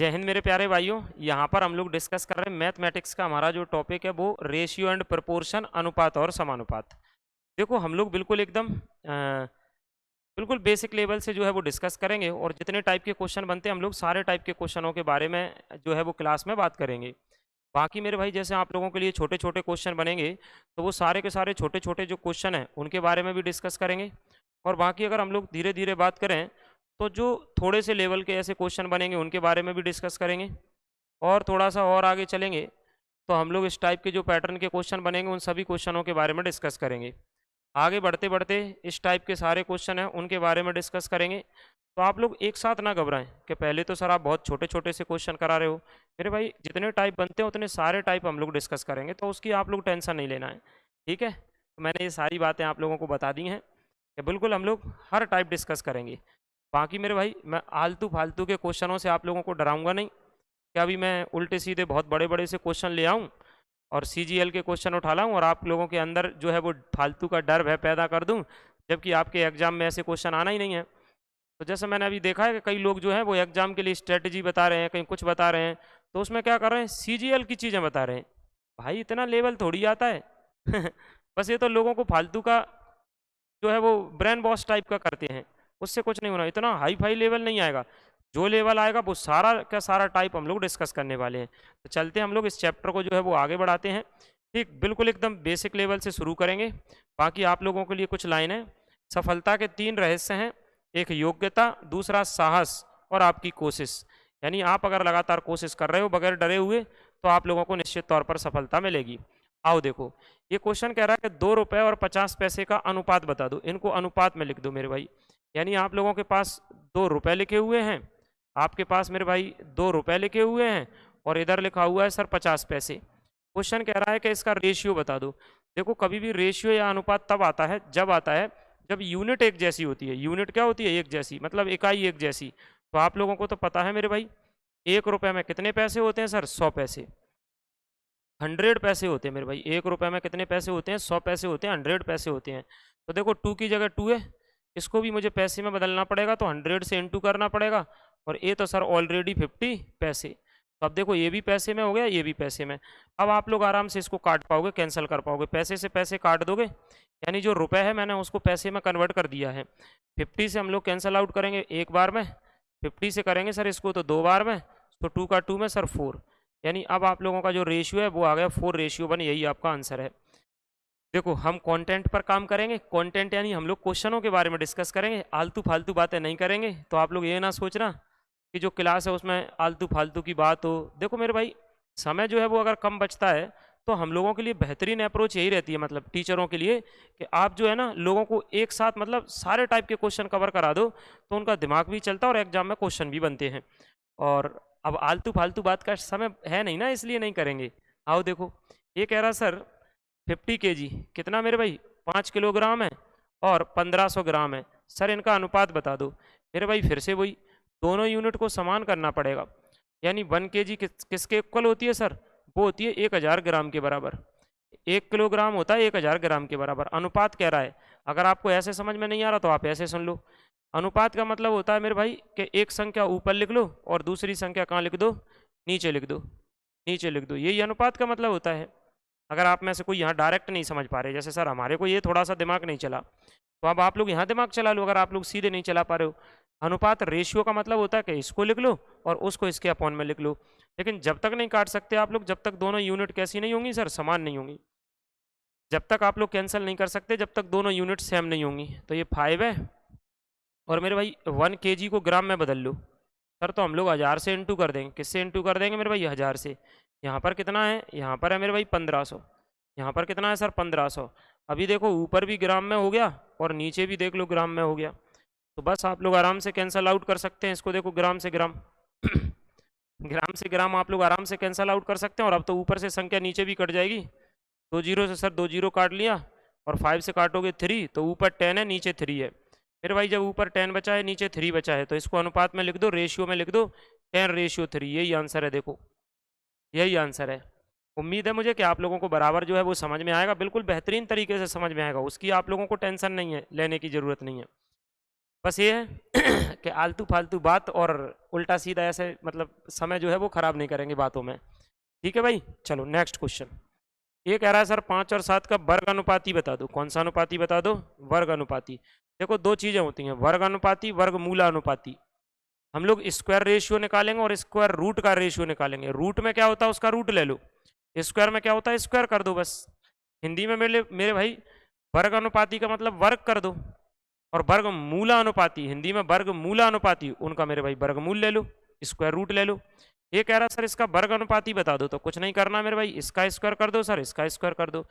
जय हिंद मेरे प्यारे भाइयों। यहाँ पर हम लोग डिस्कस कर रहे हैं मैथमेटिक्स का। हमारा जो टॉपिक है वो रेशियो एंड प्रोपोर्शन, अनुपात और समानुपात। देखो हम लोग बिल्कुल एकदम बिल्कुल बेसिक लेवल से जो है वो डिस्कस करेंगे, और जितने टाइप के क्वेश्चन बनते हैं हम लोग सारे टाइप के क्वेश्चनों के बारे में जो है वो क्लास में बात करेंगे। बाकी मेरे भाई जैसे आप लोगों के लिए छोटे छोटे क्वेश्चन बनेंगे, तो वो सारे के सारे छोटे छोटे जो क्वेश्चन हैं उनके बारे में भी डिस्कस करेंगे। और बाकी अगर हम लोग धीरे धीरे बात करें तो जो थोड़े से लेवल के ऐसे क्वेश्चन बनेंगे उनके बारे में भी डिस्कस करेंगे। और थोड़ा सा और आगे चलेंगे तो हम लोग इस टाइप के जो पैटर्न के क्वेश्चन बनेंगे उन सभी क्वेश्चनों के बारे में डिस्कस करेंगे। आगे बढ़ते बढ़ते इस टाइप के सारे क्वेश्चन हैं उनके बारे में डिस्कस करेंगे। तो आप लोग एक साथ ना घबराएं कि पहले तो सर आप बहुत छोटे छोटे से क्वेश्चन करा रहे हो। मेरे भाई जितने टाइप बनते हैं उतने सारे टाइप हम लोग डिस्कस करेंगे, तो उसकी आप लोग टेंशन नहीं लेना है। ठीक है, तो मैंने ये सारी बातें आप लोगों को बता दी हैं कि बिल्कुल हम लोग हर टाइप डिस्कस करेंगे। बाकी मेरे भाई मैं आलतू फालतू के क्वेश्चनों से आप लोगों को डराऊंगा नहीं कि अभी मैं उल्टे सीधे बहुत बड़े बड़े से क्वेश्चन ले आऊँ और सीजीएल के क्वेश्चन उठा लाऊं और आप लोगों के अंदर जो है वो फालतू का डर भय पैदा कर दूं, जबकि आपके एग्जाम में ऐसे क्वेश्चन आना ही नहीं है। तो जैसे मैंने अभी देखा है कि कई लोग जो है वो एग्जाम के लिए स्ट्रेटजी बता रहे हैं, कहीं कुछ बता रहे हैं, तो उसमें क्या कर रहे हैं, सीजीएल की चीज़ें बता रहे हैं। भाई इतना लेवल थोड़ी आता है। बस ये तो लोगों को फालतू का जो है वो ब्रेन वॉश टाइप का करते हैं, उससे कुछ नहीं होना, इतना हाई फाई लेवल नहीं आएगा। जो लेवल आएगा वो सारा का सारा टाइप हम लोग डिस्कस करने वाले हैं। तो चलते हैं हम लोग इस चैप्टर को जो है वो आगे बढ़ाते हैं। ठीक, बिल्कुल एकदम बेसिक लेवल से शुरू करेंगे। बाकी आप लोगों के लिए कुछ लाइन है। सफलता के 3 रहस्य हैं। एक योग्यता, दूसरा साहस और आपकी कोशिश। यानी आप अगर लगातार कोशिश कर रहे हो बगैर डरे हुए तो आप लोगों को निश्चित तौर पर सफलता मिलेगी। आओ देखो, ये क्वेश्चन कह रहा है कि 2 रुपए और 50 पैसे का अनुपात बता दो। इनको अनुपात में लिख दो मेरे भाई। यानी आप लोगों के पास 2 रुपए लिखे हुए हैं, आपके पास मेरे भाई 2 रुपए लिखे हुए हैं, और इधर लिखा हुआ है सर 50 पैसे। क्वेश्चन कह रहा है कि इसका रेशियो बता दो। देखो कभी भी रेशियो या अनुपात तब आता है जब यूनिट एक जैसी होती है। यूनिट क्या होती है, एक जैसी, मतलब इकाई एक जैसी। तो आप लोगों को तो पता है मेरे भाई, 1 रुपए में कितने पैसे होते हैं सर, 100 पैसे। 100 पैसे होते हैं मेरे भाई। 1 रुपए में कितने पैसे होते हैं, 100 पैसे होते हैं, 100 पैसे होते हैं। तो देखो 2 की जगह 2 है, इसको भी मुझे पैसे में बदलना पड़ेगा, तो 100 से इंटू करना पड़ेगा। और ये तो सर ऑलरेडी 50 पैसे। तो अब देखो ये भी पैसे में हो गया, ये भी पैसे में। अब आप लोग आराम से इसको काट पाओगे, कैंसिल कर पाओगे, पैसे से पैसे काट दोगे। यानी जो रुपए है मैंने उसको पैसे में कन्वर्ट कर दिया है। 50 से हम लोग कैंसिल आउट करेंगे एक बार में, 50 से करेंगे सर इसको तो 2 बार में, तो 2 का 2 में सर 4। यानी अब आप लोगों का जो रेशियो है वो आ गया 4:1। यही आपका आंसर है। देखो हम कंटेंट पर काम करेंगे। कंटेंट यानी हम लोग क्वेश्चनों के बारे में डिस्कस करेंगे, आलतू फालतू बातें नहीं करेंगे। तो आप लोग ये ना सोचना कि जो क्लास है उसमें आलतू फालतू की बात हो। देखो मेरे भाई समय जो है वो अगर कम बचता है तो हम लोगों के लिए बेहतरीन अप्रोच यही रहती है, मतलब टीचरों के लिए, कि आप जो है ना लोगों को एक साथ मतलब सारे टाइप के क्वेश्चन कवर करा दो, तो उनका दिमाग भी चलता है और एग्जाम में क्वेश्चन भी बनते हैं। और अब आलतू फालतू बात का समय है नहीं ना, इसलिए नहीं करेंगे। आओ देखो, ये कह रहा सर 50 kg कितना मेरे भाई, 5 किलोग्राम है और 1500 ग्राम है। सर इनका अनुपात बता दो। मेरे भाई फिर से वही, दोनों यूनिट को समान करना पड़ेगा। यानी 1 kg किसके इक्वल होती है सर, वो होती है 1000 ग्राम के बराबर। 1 किलोग्राम होता है 1000 ग्राम के बराबर। अनुपात कह रहा है, अगर आपको ऐसे समझ में नहीं आ रहा तो आप ऐसे सुन लो। अनुपात का मतलब होता है मेरे भाई कि एक संख्या ऊपर लिख लो और दूसरी संख्या कहाँ लिख दो, नीचे लिख दो। नीचे लिख दो, यही अनुपात का मतलब होता है। अगर आप में से कोई यहाँ डायरेक्ट नहीं समझ पा रहे, जैसे सर हमारे को ये थोड़ा सा दिमाग नहीं चला, तो अब आप लोग यहाँ दिमाग चला लो। अगर आप लोग सीधे नहीं चला पा रहे हो, अनुपात रेशियो का मतलब होता है कि इसको लिख लो और उसको इसके अपॉन में लिख लो। लेकिन जब तक नहीं काट सकते आप लोग, जब तक दोनों यूनिट कैसी नहीं होंगी सर, समान नहीं होंगी। जब तक आप लोग कैंसिल नहीं कर सकते, जब तक दोनों यूनिट सेम नहीं होंगी। तो ये 5 है, और मेरे भाई 1 kg को ग्राम में बदल लो। सर तो हम लोग 1000 से इंटू कर देंगे। किससे इंटू कर देंगे मेरे भाई, 1000 से। यहाँ पर कितना है, यहाँ पर है मेरे भाई 1500। यहाँ पर कितना है सर, 1500। अभी देखो ऊपर भी ग्राम में हो गया और नीचे भी देख लो ग्राम में हो गया। तो बस आप लोग आराम से कैंसल आउट कर सकते हैं इसको। देखो ग्राम से ग्राम ग्राम से ग्राम आप लोग आराम से कैंसल आउट कर सकते हैं। और अब तो ऊपर से संख्या नीचे भी कट जाएगी। 2 जीरो से सर 2 जीरो काट लिया, और 5 से काटोगे 3, तो ऊपर 10 है नीचे 3 है। फिर भाई जब ऊपर 10 बचा है नीचे 3 बचा है, तो इसको अनुपात में लिख दो, रेशियो में लिख दो, 10:3। यही आंसर है, देखो यही आंसर है। उम्मीद है मुझे कि आप लोगों को बराबर जो है वो समझ में आएगा, बिल्कुल बेहतरीन तरीके से समझ में आएगा। उसकी आप लोगों को टेंशन नहीं है, लेने की ज़रूरत नहीं है। बस ये है कि आलतू फालतू बात और उल्टा सीधा ऐसे मतलब समय जो है वो खराब नहीं करेंगे बातों में। ठीक है भाई, चलो नेक्स्ट क्वेश्चन। ये कह रहा है सर 5 और 7 का वर्ग अनुपाती बता दो। कौन सा अनुपाती बता दो? वर्ग अनुपाती। देखो दो चीजें होती हैं, वर्ग अनुपाती, वर्ग मूला अनुपाती। हम लोग स्क्वायर रेशियो निकालेंगे और स्क्वायर रूट का रेशियो निकालेंगे। रूट में क्या होता है, उसका रूट ले लो। स्क्वायर में क्या होता है, स्क्वायर कर दो बस। हिंदी में मेरे मेरे भाई वर्ग अनुपाती का मतलब वर्ग कर दो, और वर्ग मूला अनुपाती, हिंदी में वर्ग मूला अनुपाती, उनका मेरे भाई वर्गमूल ले लो, स्क्वायर रूट ले लो। ये कह रहा सर इसका वर्ग अनुपाती बता दो, तो कुछ नहीं करना मेरे भाई, इसका स्क्वायर कर दो सर, इसका स्क्वायर कर दो।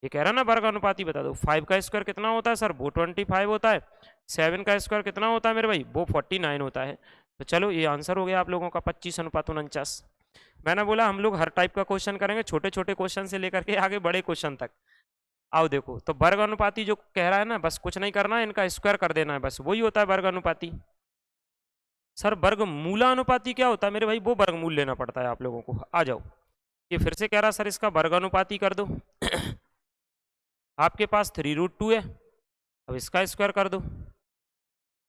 ये कह रहा ना वर्ग अनुपाती बता दो। 5 का स्क्वायर कितना होता है सर, वो 25 होता है। 7 का स्क्वायर कितना होता है मेरे भाई, वो 49 होता है। तो चलो ये आंसर हो गया आप लोगों का 25:49। मैंने बोला हम लोग हर टाइप का क्वेश्चन करेंगे, छोटे छोटे क्वेश्चन से लेकर के आगे बड़े क्वेश्चन तक। आओ देखो, तो वर्ग अनुपाती जो कह रहा है ना, बस कुछ नहीं करना है, इनका स्क्वायर कर देना है, बस वही होता है वर्ग अनुपाती। सर वर्ग मूला अनुपाती क्या होता है मेरे भाई, वो वर्गमूल लेना पड़ता है आप लोगों को। आ जाओ, ये फिर से कह रहा सर इसका वर्ग अनुपाती कर दो। आपके पास 3√2 है, अब इसका स्क्वायर कर दो।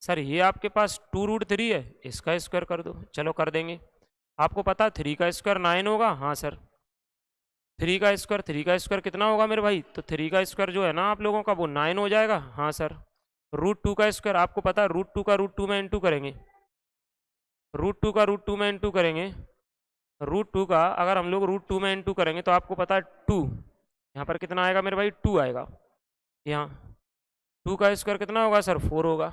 सर ये आपके पास 2√3 है, इसका स्क्वायर कर दो। चलो कर देंगे। आपको पता है 3 का स्क्वायर 9 होगा, हाँ सर। 3 का स्क्वायर कितना होगा मेरे भाई, तो 3 का स्क्वायर जो है ना आप लोगों का वो 9 हो जाएगा, हाँ सर। √2 का स्क्वायर आपको पता है, √2 का √2 में इंटू करेंगे, √2 का √2 में इंटू करेंगे। √2 का अगर हम लोग √2 में इंटू करेंगे तो आपको पता है 2, यहाँ पर कितना आएगा मेरे भाई, 2 आएगा। यहाँ 2 का स्क्वायर कितना होगा सर, 4 होगा।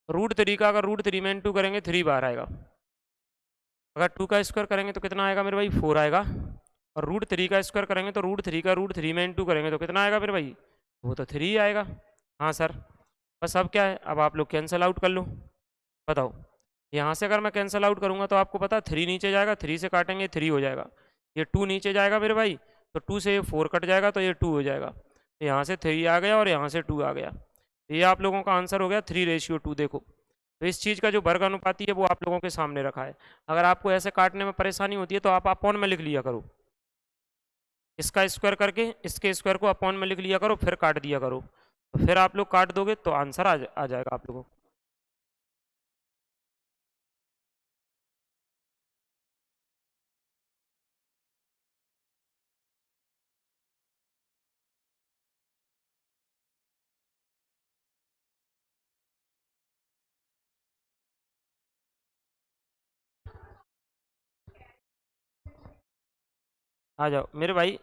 √3 का अगर √3 में इंटू करेंगे 3 बार आएगा। अगर 2 का स्क्वायर करेंगे तो कितना आएगा मेरे भाई, 4 आएगा। और √3 का स्क्वायर करेंगे तो √3 का √3 में इंटू करेंगे तो कितना आएगा मेरे भाई, वो तो 3 आएगा। हाँ सर। बस अब क्या है, अब आप लोग कैंसिल आउट कर लो। बताओ, यहाँ से अगर मैं कैंसिल आउट करूँगा तो आपको पता 3 नीचे जाएगा, 3 से काटेंगे 3 हो जाएगा। ये 2 नीचे जाएगा मेरे भाई, तो 2 से ये 4 कट जाएगा तो ये 2 हो जाएगा। तो यहाँ से 3 आ गया और यहाँ से 2 आ गया। तो ये आप लोगों का आंसर हो गया 3:2। देखो, तो इस चीज़ का जो वर्ग अनुपाती है वो आप लोगों के सामने रखा है। अगर आपको ऐसे काटने में परेशानी होती है तो आप अपॉन में लिख लिया करो, इसका स्क्वायर करके इसके स्क्वायर को अपॉन में लिख लिया करो, फिर काट दिया करो, तो फिर आप लोग काट दोगे तो आंसर आ जाएगा आप लोगों को। आ जाओ मेरे भाई।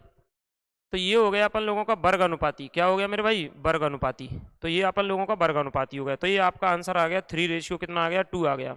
तो ये हो गया अपन लोगों का वर्ग अनुपाती। क्या हो गया मेरे भाई, वर्ग अनुपाती। तो ये अपन लोगों का वर्ग अनुपाती हो गया। तो ये आपका आंसर आ गया 3 कितना आ गया, 2 आ गया।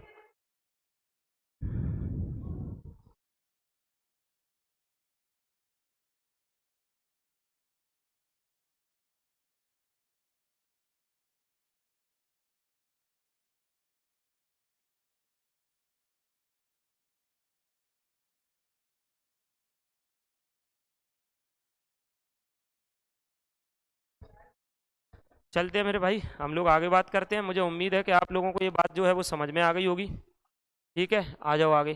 चलते हैं मेरे भाई, हम लोग आगे बात करते हैं। मुझे उम्मीद है कि आप लोगों को ये बात जो है वो समझ में आ गई होगी। ठीक है, आ जाओ आगे।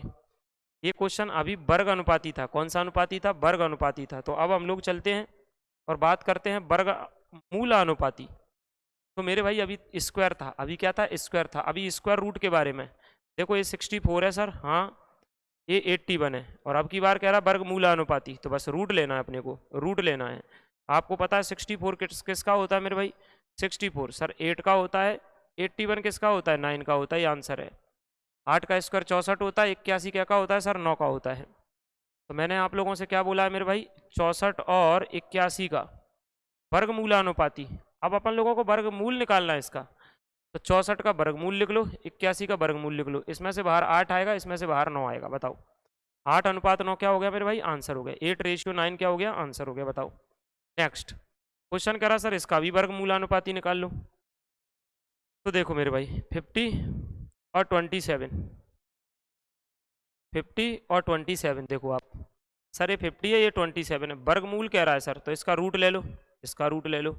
ये क्वेश्चन अभी वर्ग अनुपाती था। कौन सा अनुपाती था, वर्ग अनुपाती था। तो अब हम लोग चलते हैं और बात करते हैं वर्ग मूल अनुपाती। तो मेरे भाई अभी स्क्वायर था, अभी क्या था, स्क्वायर था। अभी स्क्वायर रूट के बारे में देखो, ये 64 है सर, हाँ। ये 81 है, और अब की बार कह रहा वर्ग मूल अनुपाती। तो बस रूट लेना है अपने को, रूट लेना है। आपको पता है 64 किसका होता है मेरे भाई, 64 सर 8 का होता है। 81 किसका होता है, 9 का होता है, ये आंसर है। 8 का स्क्वायर 64 होता है, 81 क्या का होता है सर, 9 का होता है। तो मैंने आप लोगों से क्या बोला है मेरे भाई, 64 और 81 का वर्गमूलानुपाती। अब अपन लोगों को वर्गमूल निकालना है इसका। तो 64 का वर्गमूल लिख लो, 81 का वर्गमूल लिख लो। इसमें से बाहर 8 आएगा, इसमें से बाहर 9 आएगा। बताओ, 8:9 क्या हो गया मेरे भाई, आंसर हो गया। 8:9 क्या हो गया, आंसर हो गया। बताओ नेक्स्ट क्वेश्चन कह रहा सर इसका भी वर्गमूलानुपाती निकाल लो। तो देखो मेरे भाई 50 और 27, 50 और 27 देखो आप। सर ये 50 है, ये 27 है, वर्गमूल कह रहा है सर, तो इसका रूट ले लो, इसका रूट ले लो।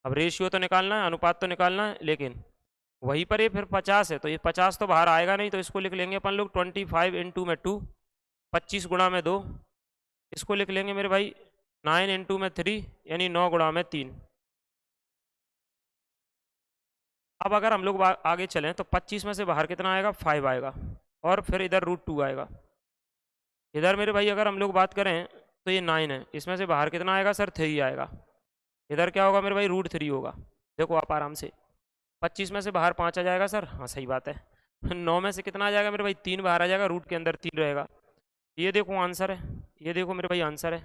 अब रेशियो तो निकालना है, अनुपात तो निकालना है, लेकिन वहीं पर ये फिर 50 है, तो ये 50 तो बाहर आएगा नहीं, तो इसको लिख लेंगे अपन लोग 25 इंटू में 2, 25 गुणा में 2। इसको लिख लेंगे मेरे भाई 9 इंटू में 3, यानी 9 गुणा में 3। अब अगर हम लोग आगे चलें तो 25 में से बाहर कितना आएगा, 5 आएगा, और फिर इधर √2 आएगा। इधर मेरे भाई अगर हम लोग बात करें तो ये 9 है, इसमें से बाहर कितना आएगा सर, 3 आएगा। इधर क्या होगा मेरे भाई, √3 होगा। देखो आप आराम से, 25 में से बाहर 5 आ जाएगा सर, हाँ सही बात है। 9 में से कितना आ जाएगा मेरे भाई, 3 बाहर आ जाएगा, रूट के अंदर 3 रहेगा। ये देखो आंसर है, ये देखो मेरे भाई आंसर है।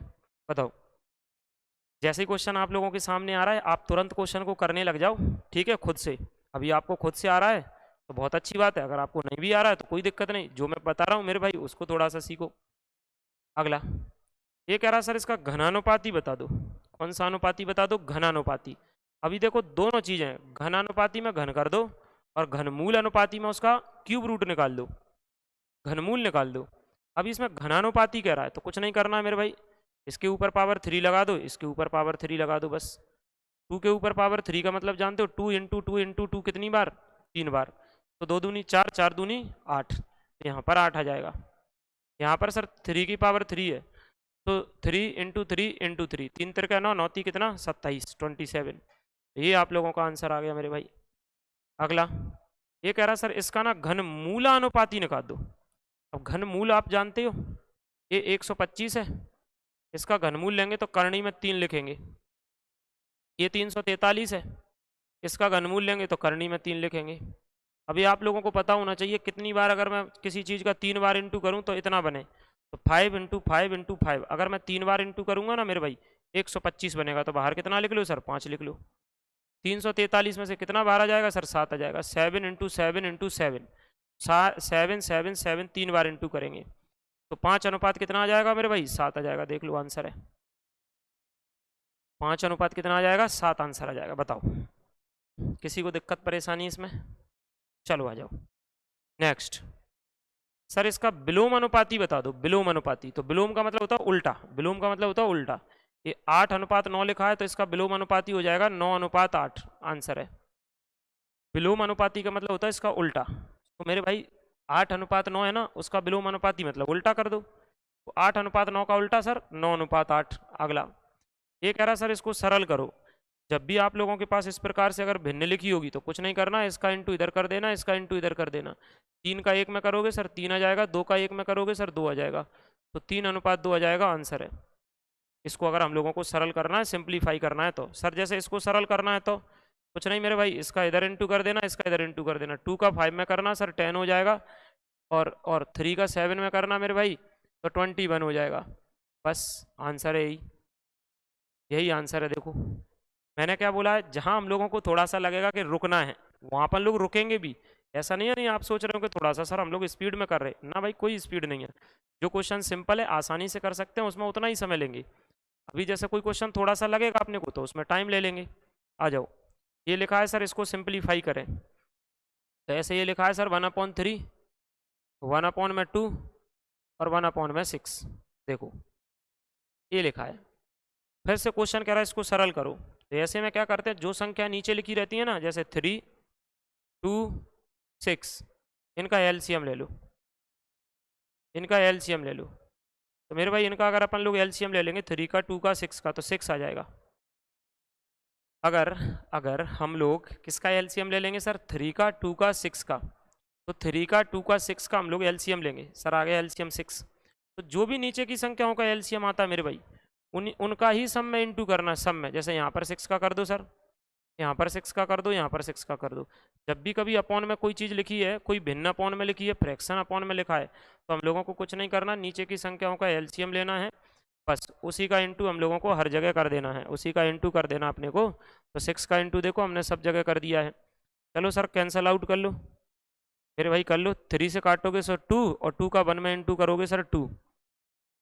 बताओ, जैसे ही क्वेश्चन आप लोगों के सामने आ रहा है आप तुरंत क्वेश्चन को करने लग जाओ, ठीक है, खुद से। अभी आपको खुद से आ रहा है तो बहुत अच्छी बात है, अगर आपको नहीं भी आ रहा है तो कोई दिक्कत नहीं, जो मैं बता रहा हूँ मेरे भाई उसको थोड़ा सा सीखो। अगला ये कह रहा सर इसका घनानुपाती बता दो। कौन सा अनुपाती बता दो, घनानुपाती। अभी देखो दोनों चीजें हैं, घनानुपाती में घन कर दो और घनमूल अनुपाती में उसका क्यूब रूट निकाल दो, घनमूल निकाल दो। अभी इसमें घनानुपाती कह रहा है तो कुछ नहीं करना है मेरे भाई, इसके ऊपर पावर 3 लगा दो, इसके ऊपर पावर 3 लगा दो बस। 2 के ऊपर पावर 3 का मतलब जानते हो, 2 इंटू 2 इंटू 2 कितनी बार, 3 बार। तो 2 दूनी 4, 4 दूनी 8, तो यहाँ पर 8 आ जाएगा। यहाँ पर सर 3 की पावर 3 है, तो 3 इंटू 3 इंटू 3, 3 तिरका 9, 9 ती कितना 27, 27। ये आप लोगों का आंसर आ गया मेरे भाई। अगला ये कह रहा सर इसका ना घनमूलानुपाती निकाल दो। अब घनमूल आप जानते हो, ये 125 है, इसका घनमूल लेंगे तो करणी में 3 लिखेंगे। ये 343 है, इसका घनमूल लेंगे तो करणी में 3 लिखेंगे। अभी आप लोगों को पता होना चाहिए कितनी बार अगर मैं किसी चीज़ का 3 बार इंटू करूँ तो इतना बने, तो 5 इंटू 5 इंटू 5, अगर मैं 3 बार इंटू करूँगा ना मेरे भाई 125 बनेगा, तो बाहर कितना लिख लो सर, 5 लिख लो। 343 में से कितना बाहर आ जाएगा सर, 7 आ जाएगा। 7 इंटू 7 इंटू 7, 7 7 7, 3 बार इंटू करेंगे तो 5 अनुपात कितना आ जाएगा मेरे भाई, 7 आ जाएगा। देख लो आंसर है 5 अनुपात कितना आ जाएगा, 7 आंसर आ जाएगा। बताओ किसी को दिक्कत परेशानी इसमें, चलो आ जाओ नेक्स्ट। सर इसका विलोम अनुपाती बता दो। विलोम अनुपाती, तो विलोम का मतलब होता है उल्टा, विलोम का मतलब होता है उल्टा। ये 8:9 लिखा है तो इसका विलोम अनुपाती हो जाएगा 9:8, आंसर है। विलोम अनुपाती का मतलब होता है इसका उल्टा, तो मेरे भाई 8:9 है ना, उसका विलोम अनुपाती मतलब उल्टा कर दो, तो 8:9 का उल्टा सर 9:8। अगला ये कह रहा सर इसको सरल करो। जब भी आप लोगों के पास इस प्रकार से अगर भिन्न लिखी होगी तो कुछ नहीं करना, इसका इंटू इधर कर देना, इसका इंटू इधर कर देना। 3 का 1 में करोगे सर 3 आ जाएगा, 2 का 1 में करोगे सर 2 आ जाएगा, तो 3:2 आ जाएगा, आंसर है। इसको अगर हम लोगों को सरल करना है, सिंप्लीफाई करना है, तो सर जैसे इसको सरल करना है तो कुछ नहीं मेरे भाई, इसका इधर इंटू कर देना, इसका इधर इंटू कर देना। 2 का 5 में करना सर 10 हो जाएगा, और 3 का 7 में करना मेरे भाई तो 21 हो जाएगा। बस आंसर है यही, यही आंसर है। देखो मैंने क्या बोला है, जहां हम लोगों को थोड़ा सा लगेगा कि रुकना है वहां पर लोग रुकेंगे भी। ऐसा नहीं है, नहीं आप सोच रहे हो कि थोड़ा सा सर हम लोग स्पीड में कर रहे हैं ना, भाई कोई स्पीड नहीं है। जो क्वेश्चन सिंपल है आसानी से कर सकते हैं उसमें उतना ही समय लेंगे। अभी जैसे कोई क्वेश्चन थोड़ा सा लगेगा अपने को तो उसमें टाइम ले लेंगे। आ जाओ, ये लिखा है सर इसको सिंप्लीफाई करें, तो ऐसे ये लिखा है सर 1/3, 1/2 और 1/6। देखो ये लिखा है, फिर से क्वेश्चन कह रहा है इसको सरल करो। तो ऐसे में क्या करते हैं, जो संख्या नीचे लिखी रहती है ना, जैसे 3, 2, 6, इनका एलसीएम ले लो, इनका एलसीएम ले लो। तो मेरे भाई इनका अगर अपन लोग एलसीएम ले लेंगे 3 का, 2 का, 6 का, तो 6 आ जाएगा। अगर अगर हम लोग किसका एलसीएम ले लेंगे सर, 3 का, 2 का, 6 का, तो 3 का, 2 का, 6 का हम लोग एलसीएम लेंगे सर, आ गया एलसीएम 6। तो जो भी नीचे की संख्याओं का एलसीएम आता है मेरे भाई उनका ही सम में इंटू करना, सम में। जैसे यहाँ पर 6 का कर दो सर, यहाँ पर 6 का कर दो, यहाँ पर 6 का कर दो। जब भी कभी अपॉन में कोई चीज़ लिखी है, कोई भिन्न अपॉन में लिखी है, फ्रैक्शन अपॉन में लिखा है, तो हम लोगों को कुछ नहीं करना, नीचे की संख्याओं का एलसीएम लेना है, बस उसी का इंटू हम लोगों को हर जगह कर देना है, उसी का इंटू कर देना अपने को। तो 6 का इंटू देखो हमने सब जगह कर दिया है। चलो सर कैंसल आउट कर लो मेरे भाई, कर लो। 3 से काटोगे सर 2, और 2 का 1 में इंटू करोगे सर 2।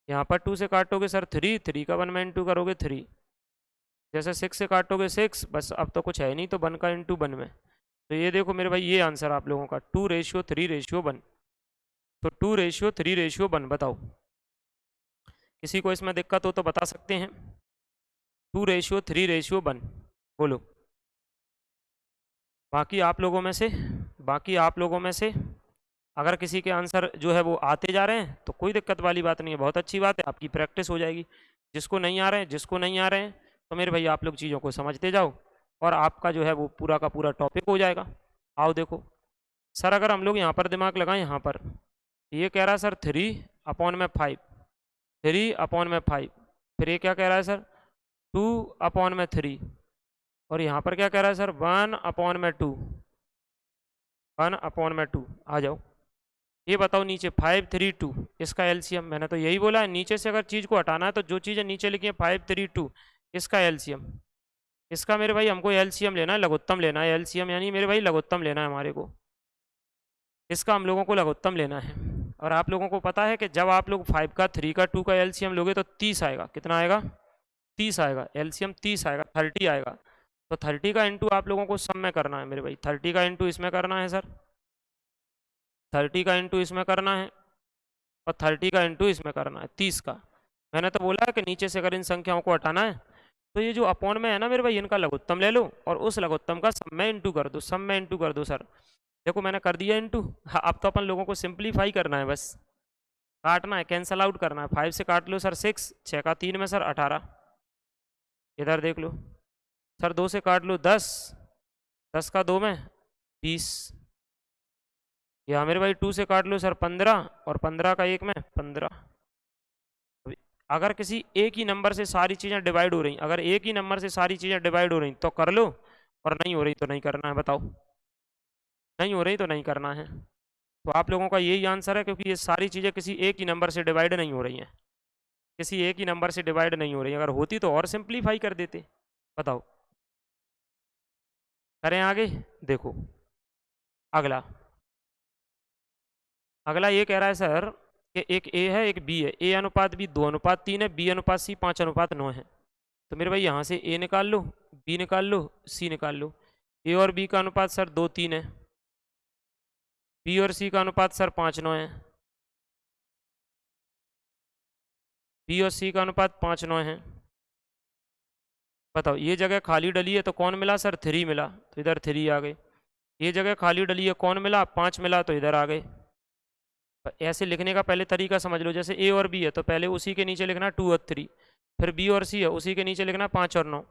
यहाँ पर 2 से काटोगे सर 3, 3 का 1 में इंटू करोगे 3। जैसे 6 से काटोगे 6, बस अब तो कुछ है नहीं, तो 1 का इंटू 1 में। तो ये देखो मेरे भाई ये आंसर आप लोगों का 2:3:1। तो 2:3:1 बताओ, किसी को इसमें दिक्कत हो तो बता सकते हैं। 2:3:1 बोलो। बाकी आप लोगों में से अगर किसी के आंसर जो है वो आते जा रहे हैं तो कोई दिक्कत वाली बात नहीं है, बहुत अच्छी बात है, आपकी प्रैक्टिस हो जाएगी। जिसको नहीं आ रहे हैं तो मेरे भाई आप लोग चीज़ों को समझते जाओ, और आपका जो है वो पूरा का पूरा टॉपिक हो जाएगा। आओ देखो सर, अगर हम लोग यहाँ पर दिमाग लगाएं, यहाँ पर ये कह रहा है सर 3/5, 3/5, फिर ये क्या कह रहा है सर 2/3, और यहाँ पर क्या कह रहा है सर 1/2, 1/2। आ जाओ, ये बताओ नीचे 5, 3, 2 इसका एलसीएम, मैंने तो यही बोला है नीचे से अगर चीज़ को हटाना है तो जो चीज़ें नीचे लिखी है 5, 3, 2 इसका एलसीएम, इसका मेरे भाई हमको एलसीएम लेना है, लघुत्तम लेना है। एलसीएम यानी मेरे भाई लघुत्तम लेना है हमारे को, इसका हम लोगों को लघुत्तम लेना है। और आप लोगों को पता है कि जब आप लोग 5 का 3 का 2 का एलसीएम लोगे तो 30 आएगा। कितना आएगा? 30 आएगा। एलसीएम 30 आएगा, 30 आएगा। तो 30 का इंटू आप लोगों को सब में करना है मेरे भाई, 30 का इंटू इसमें करना है सर, 30 का इंटू इसमें करना है, और 30 का इंटू इसमें करना है 30 का। मैंने तो बोला है कि नीचे से अगर इन संख्याओं को हटाना है तो ये जो अपॉन में है ना मेरे भाई, इनका लघुत्तम ले लो और उस लघुत्तम का सब में इंटू कर दो, सब में इंटू कर दो सर। देखो मैंने कर दिया इंटू। हाँ, अब तो अपन लोगों को सिंप्लीफाई करना है, बस काटना है, कैंसल आउट करना है। 5 से काट लो सर 6, 6 का 3 में सर 18, इधर देख लो सर 2 से काट लो 10, 10 का 2 में 20, या मेरे भाई 2 से काट लो सर 15, और 15 का 1 में 15। अगर किसी एक ही नंबर से सारी चीज़ें डिवाइड हो रही, अगर एक ही नंबर से सारी चीज़ें डिवाइड हो रही तो कर लो, और नहीं हो रही तो नहीं करना है। बताओ, नहीं हो रही तो नहीं करना है। तो आप लोगों का यही आंसर है, क्योंकि ये सारी चीज़ें किसी एक ही नंबर से डिवाइड नहीं हो रही हैं, किसी एक ही नंबर से डिवाइड नहीं हो रही। अगर होती तो और सिंप्लीफाई कर देते। बताओ, करें आगे? देखो अगला, अगला ये कह रहा है सर कि एक ए है एक बी है, ए अनुपात बी 2:3 है, बी अनुपात सी 5:9 है। तो मेरे भाई यहाँ से ए निकाल लो, बी निकाल लो, सी निकाल लो। ए और बी का अनुपात सर 2:3 है, बी और सी का अनुपात सर 5:9 है, बी और सी का अनुपात 5:9 है। बताओ, ये जगह खाली डली है तो कौन मिला सर 3 मिला, तो इधर 3 आ गए। ये जगह खाली डली है कौन मिला 5 मिला, तो इधर आ गए। ऐसे लिखने का पहले तरीका समझ लो, जैसे ए और बी है तो पहले उसी के नीचे लिखना 2 और 3, फिर बी और सी है उसी के नीचे लिखना 5 और 9।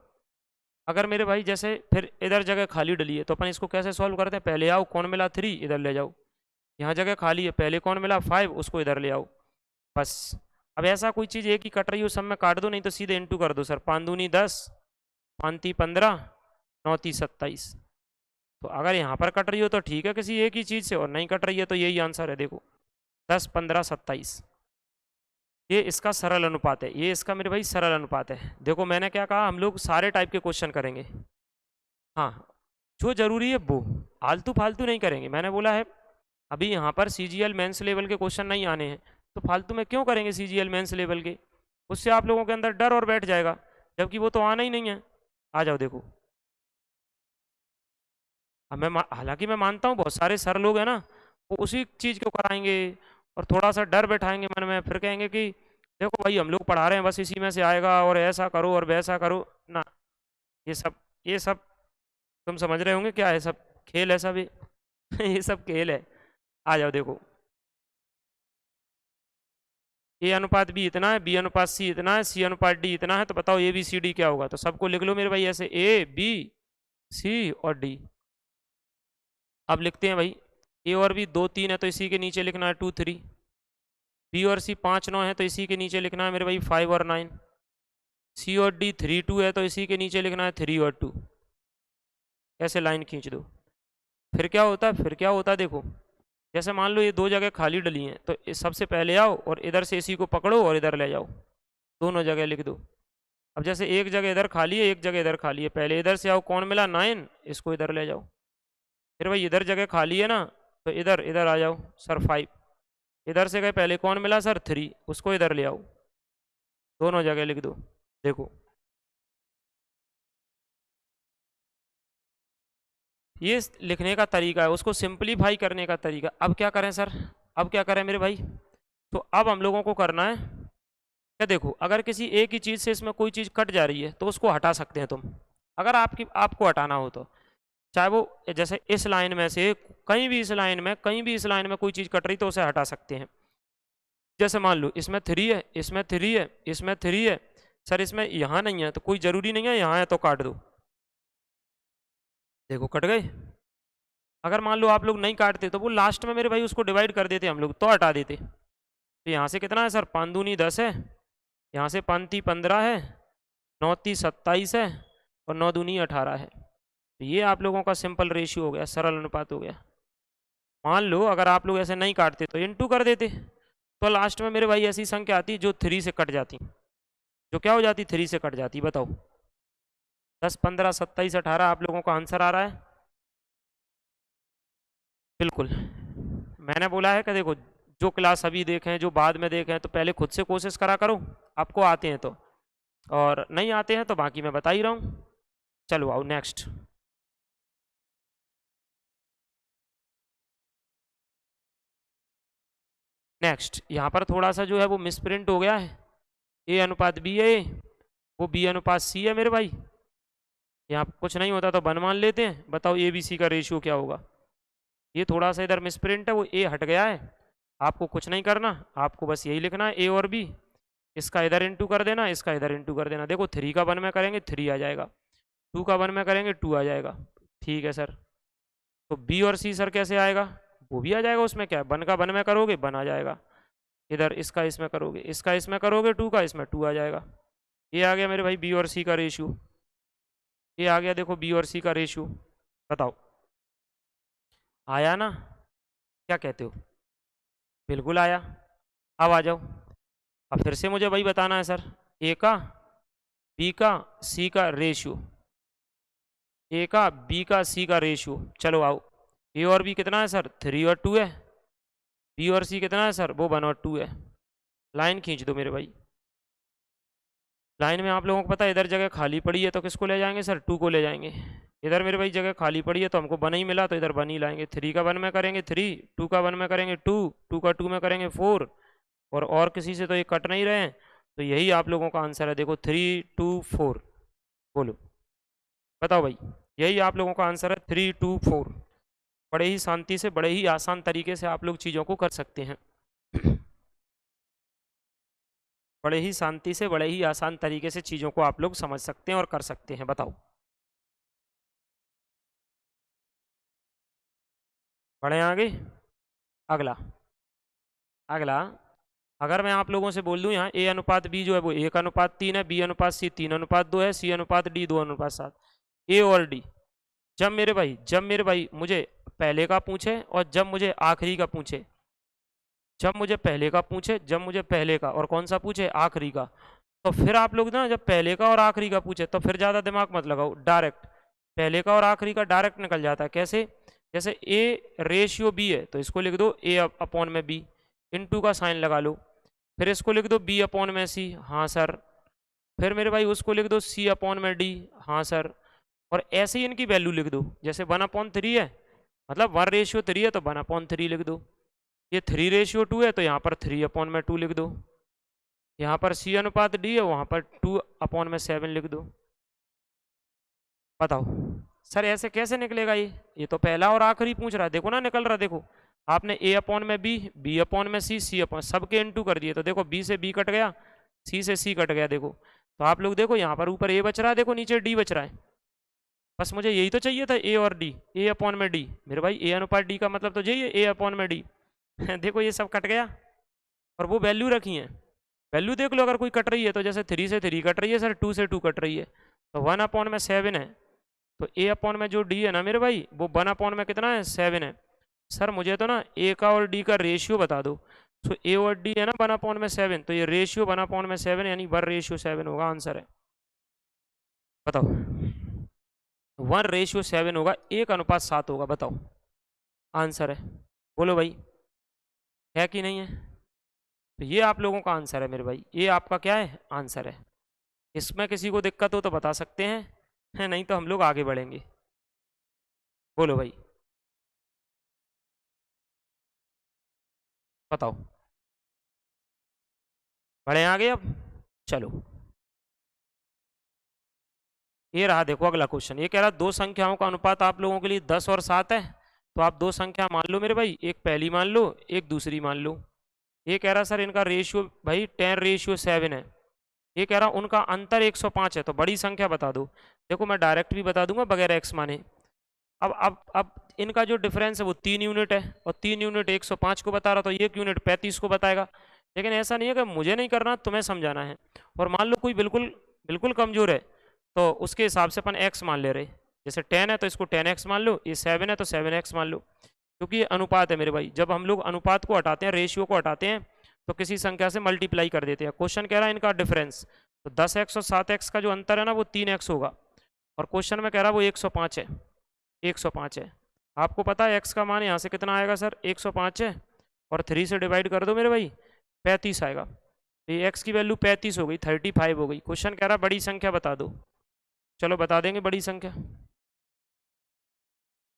अगर मेरे भाई जैसे फिर इधर जगह खाली डली है तो अपन इसको कैसे सॉल्व करते हैं, पहले आओ कौन मिला 3 इधर ले जाओ, यहाँ जगह खाली है पहले कौन मिला 5 उसको इधर ले आओ, बस। अब ऐसा कोई चीज़ एक ही कट रही हो सब में काट दो, नहीं तो सीधे इंटू कर दो सर, 5 दूनी 10, 5 ती 15, 9 ती 27। तो अगर यहाँ पर कट रही हो तो ठीक है किसी एक ही चीज़ से, और नहीं कट रही है तो यही आंसर है। देखो 10, 15, 27, ये इसका सरल अनुपात है, ये इसका मेरे भाई सरल अनुपात है। देखो मैंने क्या कहा, हम लोग सारे टाइप के क्वेश्चन करेंगे। हाँ, जो जरूरी है वो, आलतू फालतू नहीं करेंगे। मैंने बोला है अभी यहाँ पर सीजीएल मेंस लेवल के क्वेश्चन नहीं आने हैं, तो फालतू में क्यों करेंगे सीजीएल मेंस लेवल के, उससे आप लोगों के अंदर डर और बैठ जाएगा, जबकि वो तो आना ही नहीं है। आ जाओ देखो, अब मैं हालांकि मैं मानता हूँ बहुत सारे सर लोग हैं ना, वो उसी चीज़ को कराएंगे और थोड़ा सा डर बैठाएंगे मन में, फिर कहेंगे कि देखो भाई हम लोग पढ़ा रहे हैं बस इसी में से आएगा, और ऐसा करो और वैसा करो ना। ये सब तुम समझ रहे होंगे क्या है, सब खेल है सब ये ये सब खेल है। आ जाओ देखो, ए अनुपात बी इतना है, बी अनुपात सी इतना है, सी अनुपात डी इतना है, तो बताओ ए बी सी डी क्या होगा। तो सबको लिख लो मेरे भाई ऐसे, ए बी सी और डी। अब लिखते हैं भाई, ए और बी 2, 3 है तो इसी के नीचे लिखना है 2, 3, बी और सी 5, 9 है तो इसी के नीचे लिखना है मेरे भाई 5 और 9, सी और डी 3, 2 है तो इसी के नीचे लिखना है 3 और 2। ऐसे लाइन खींच दो। फिर क्या होता है, फिर क्या होता है देखो, जैसे मान लो ये दो जगह खाली डली हैं तो सबसे पहले आओ और इधर से इसी को पकड़ो और इधर ले जाओ, दोनों जगह लिख दो। अब जैसे एक जगह इधर खाली है एक जगह इधर खाली है, पहले इधर से आओ कौन मिला 9, इसको इधर ले जाओ। फिर भाई इधर जगह खाली है ना, तो इधर इधर आ जाओ सर 5, इधर से गए पहले कौन मिला सर 3, उसको इधर ले आओ, दोनों जगह लिख दो। देखो ये लिखने का तरीका है, उसको सिंपलीफाई करने का तरीका। अब क्या करें सर, अब क्या करें मेरे भाई, तो अब हम लोगों को करना है क्या, देखो अगर किसी एक ही चीज़ से इसमें कोई चीज़ कट जा रही है तो उसको हटा सकते हैं तुम, अगर आपको हटाना हो तो, चाहे वो जैसे इस लाइन में से कहीं भी इस लाइन में कहीं भी इस लाइन में कोई चीज़ कट रही तो उसे हटा सकते हैं। जैसे मान लो इसमें 3 है, इसमें 3 है, इसमें 3 है, सर इसमें यहाँ नहीं है तो कोई ज़रूरी नहीं है यहाँ है तो काट दो, देखो कट गए। अगर मान लो आप लोग नहीं काटते तो वो लास्ट में मेरे भाई उसको डिवाइड कर देते हम लोग, तो हटा देते। तो यहाँ से कितना है सर, 5 दूनी 10 है, यहाँ से 5 ती 15 है, 9 ती 27 है, और 9 दूनी 18 है। तो ये आप लोगों का सिंपल रेशियो हो गया, सरल अनुपात हो गया। मान लो अगर आप लोग ऐसे नहीं काटते तो इनटू कर देते, तो लास्ट में मेरे भाई ऐसी संख्या आती जो 3 से कट जाती। जो क्या हो जाती, 3 से कट जाती। बताओ 10 15 27 18 आप लोगों का आंसर आ रहा है। बिल्कुल, मैंने बोला है कि देखो जो क्लास अभी देखें जो बाद में देखें तो पहले खुद से कोशिश करा करो, आपको आते हैं तो, और नहीं आते हैं तो बाकी मैं बता ही रहा हूँ। चलो आओ नेक्स्ट। नेक्स्ट यहाँ पर थोड़ा सा जो है वो मिसप्रिंट हो गया है। ए अनुपात बी है, वो बी अनुपात सी है मेरे भाई। यहाँ कुछ नहीं होता तो 1 मान लेते हैं। बताओ ए बी सी का रेशियो क्या होगा। ये थोड़ा सा इधर मिसप्रिंट है, वो ए हट गया है। आपको कुछ नहीं करना, आपको बस यही लिखना है ए और बी। इसका इधर इंटू कर देना, इसका इधर इंटू कर देना। देखो 3 का 1 में करेंगे 3 आ जाएगा, 2 का 1 में करेंगे 2 आ जाएगा। ठीक है सर। तो बी और सी सर कैसे आएगा, वो भी आ जाएगा। उसमें क्या है, 1 का 1 में करोगे 1 आ जाएगा। इधर इसका इसमें करोगे, इसका इसमें करोगे 2 का, इसमें 2 आ जाएगा। ये आ गया मेरे भाई बी और सी का रेशियो। ये आ गया देखो बी और सी का रेशियो। बताओ आया ना, क्या कहते हो। बिल्कुल आया। अब आ जाओ, अब फिर से मुझे वही बताना है सर, ए का बी का सी का रेशियो, ए का बी का सी का रेशियो। चलो आओ, ए और बी कितना है सर, 3 और 2 है। बी और सी कितना है सर, वो 1 और 2 है। लाइन खींच दो मेरे भाई। लाइन में आप लोगों को पता है इधर जगह खाली पड़ी है तो किसको ले जाएंगे सर, 2 को ले जाएंगे। इधर मेरे भाई जगह खाली पड़ी है तो हमको 1 ही मिला, तो इधर 1 ही लाएंगे। 3 का 1 में करेंगे 3, 2 का 1 में करेंगे 2, 2 का 2 में करेंगे 4, और किसी से तो ये कट नहीं रहे हैं। तो यही आप लोगों का आंसर है। देखो 3 2 4। बोलो बताओ भाई, यही आप लोगों का आंसर है 3 2 4। बड़े ही शांति से, बड़े ही आसान तरीके से आप लोग चीज़ों को कर सकते हैं। बड़े ही शांति से, बड़े ही आसान तरीके से चीज़ों को आप लोग समझ सकते हैं और कर सकते हैं। बताओ बढ़े आगे। अगला, अगला अगर मैं आप लोगों से बोल दूं यहाँ ए अनुपात बी जो है वो 1 अनुपात 3 है, बी अनुपात सी 3 अनुपात 2 है, सी अनुपात डी 2 अनुपात 7। ए और डी जब मेरे भाई मुझे पहले का पूछे और जब मुझे आखिरी का पूछे, जब मुझे पहले का पूछे, जब मुझे पहले का और कौन सा पूछे, आखिरी का, तो फिर आप लोग ना जब पहले का और आखिरी का पूछे तो फिर ज़्यादा दिमाग मत लगाओ, डायरेक्ट पहले का और आखिरी का डायरेक्ट निकल जाता है। कैसे, जैसे ए रेशियो बी है तो इसको लिख दो ए अपॉन में बी, इनटू का साइन लगा लो। फिर इसको लिख दो बी अपॉन में सी, हाँ सर। फिर मेरे भाई उसको लिख दो सी अपॉन में डी, हाँ सर। और ऐसे ही इनकी वैल्यू लिख दो। जैसे 1/3 है, मतलब 1:3 है तो 1/3 लिख दो। ये 3:2 है तो यहाँ पर 3/2 लिख दो। यहाँ पर सी अनुपात डी है, वहाँ पर 2/7 लिख दो। बताओ सर ऐसे कैसे निकलेगा ये तो पहला और आखिरी पूछ रहा है। देखो ना निकल रहा, देखो आपने ए अपॉन में बी अपॉन में सी अपॉन सबके इनटू कर दिए, तो देखो बी से बी कट गया, सी से सी कट गया। देखो तो आप लोग देखो यहाँ पर ऊपर ए बच रहा है, देखो नीचे डी बच रहा है। बस मुझे यही तो चाहिए था, ए और डी, ए अपॉन में डी। मेरे भाई ए अनुपात डी का मतलब तो यही है, ए अपॉन में डी। देखो ये सब कट गया और वो वैल्यू रखी है। वैल्यू देख लो, अगर कोई कट रही है तो जैसे 3 से 3 कट रही है सर, 2 से 2 कट रही है, तो 1/7 है। तो ए अपॉन में जो डी है ना मेरे भाई, वो 1/, में कितना है, 7 है। सर मुझे तो ना ए का और डी का रेशियो बता दो। तो ए और डी है ना 1/7, तो ये रेशियो 1/7 यानी 1:7 होगा, आंसर है। बताओ 1:7 होगा, 1:7 होगा। बताओ आंसर है, बोलो भाई है कि नहीं है। तो ये आप लोगों का आंसर है मेरे भाई, ये आपका क्या है, आंसर है। इसमें किसी को दिक्कत हो तो बता सकते हैं, है नहीं तो हम लोग आगे बढ़ेंगे। बोलो भाई बताओ, बढ़े आगे अब। चलो ये रहा, देखो अगला क्वेश्चन। ये कह रहा दो संख्याओं का अनुपात आप लोगों के लिए 10 और 7 है। तो आप दो संख्या मान लो मेरे भाई, एक पहली मान लो एक दूसरी मान लो। ये कह रहा सर इनका रेशियो भाई 10:7 है। ये कह रहा उनका अंतर 105 है, तो बड़ी संख्या बता दो। देखो मैं डायरेक्ट भी बता दूंगा बगैर एक्स माने। अब इनका जो डिफरेंस है वो 3 यूनिट है, और 3 यूनिट 105 को बता रहा, तो 1 यूनिट 35 को बताएगा। लेकिन ऐसा नहीं है कि मुझे नहीं करना, तुम्हें समझाना है। और मान लो कोई बिल्कुल बिल्कुल कमजोर है, तो उसके हिसाब से अपन x मान ले रहे। जैसे 10 है तो इसको 10x मान लो, ये 7 है तो 7x मान लो, क्योंकि ये अनुपात है मेरे भाई। जब हम लोग अनुपात को हटाते हैं, रेशियो को हटाते हैं, तो किसी संख्या से मल्टीप्लाई कर देते हैं। क्वेश्चन कह रहा है इनका डिफरेंस, तो 10x और 7x का जो अंतर है ना वो 3x होगा, और क्वेश्चन में कह रहा है वो 105 है, 105 है। आपको पता है x का मान यहाँ से कितना आएगा सर, 105 है, और 3 से डिवाइड कर दो मेरे भाई, 35 आएगा। ये x की वैल्यू 35 हो गई, 35 हो गई। क्वेश्चन कह रहा है बड़ी संख्या बता दो। चलो बता देंगे बड़ी संख्या।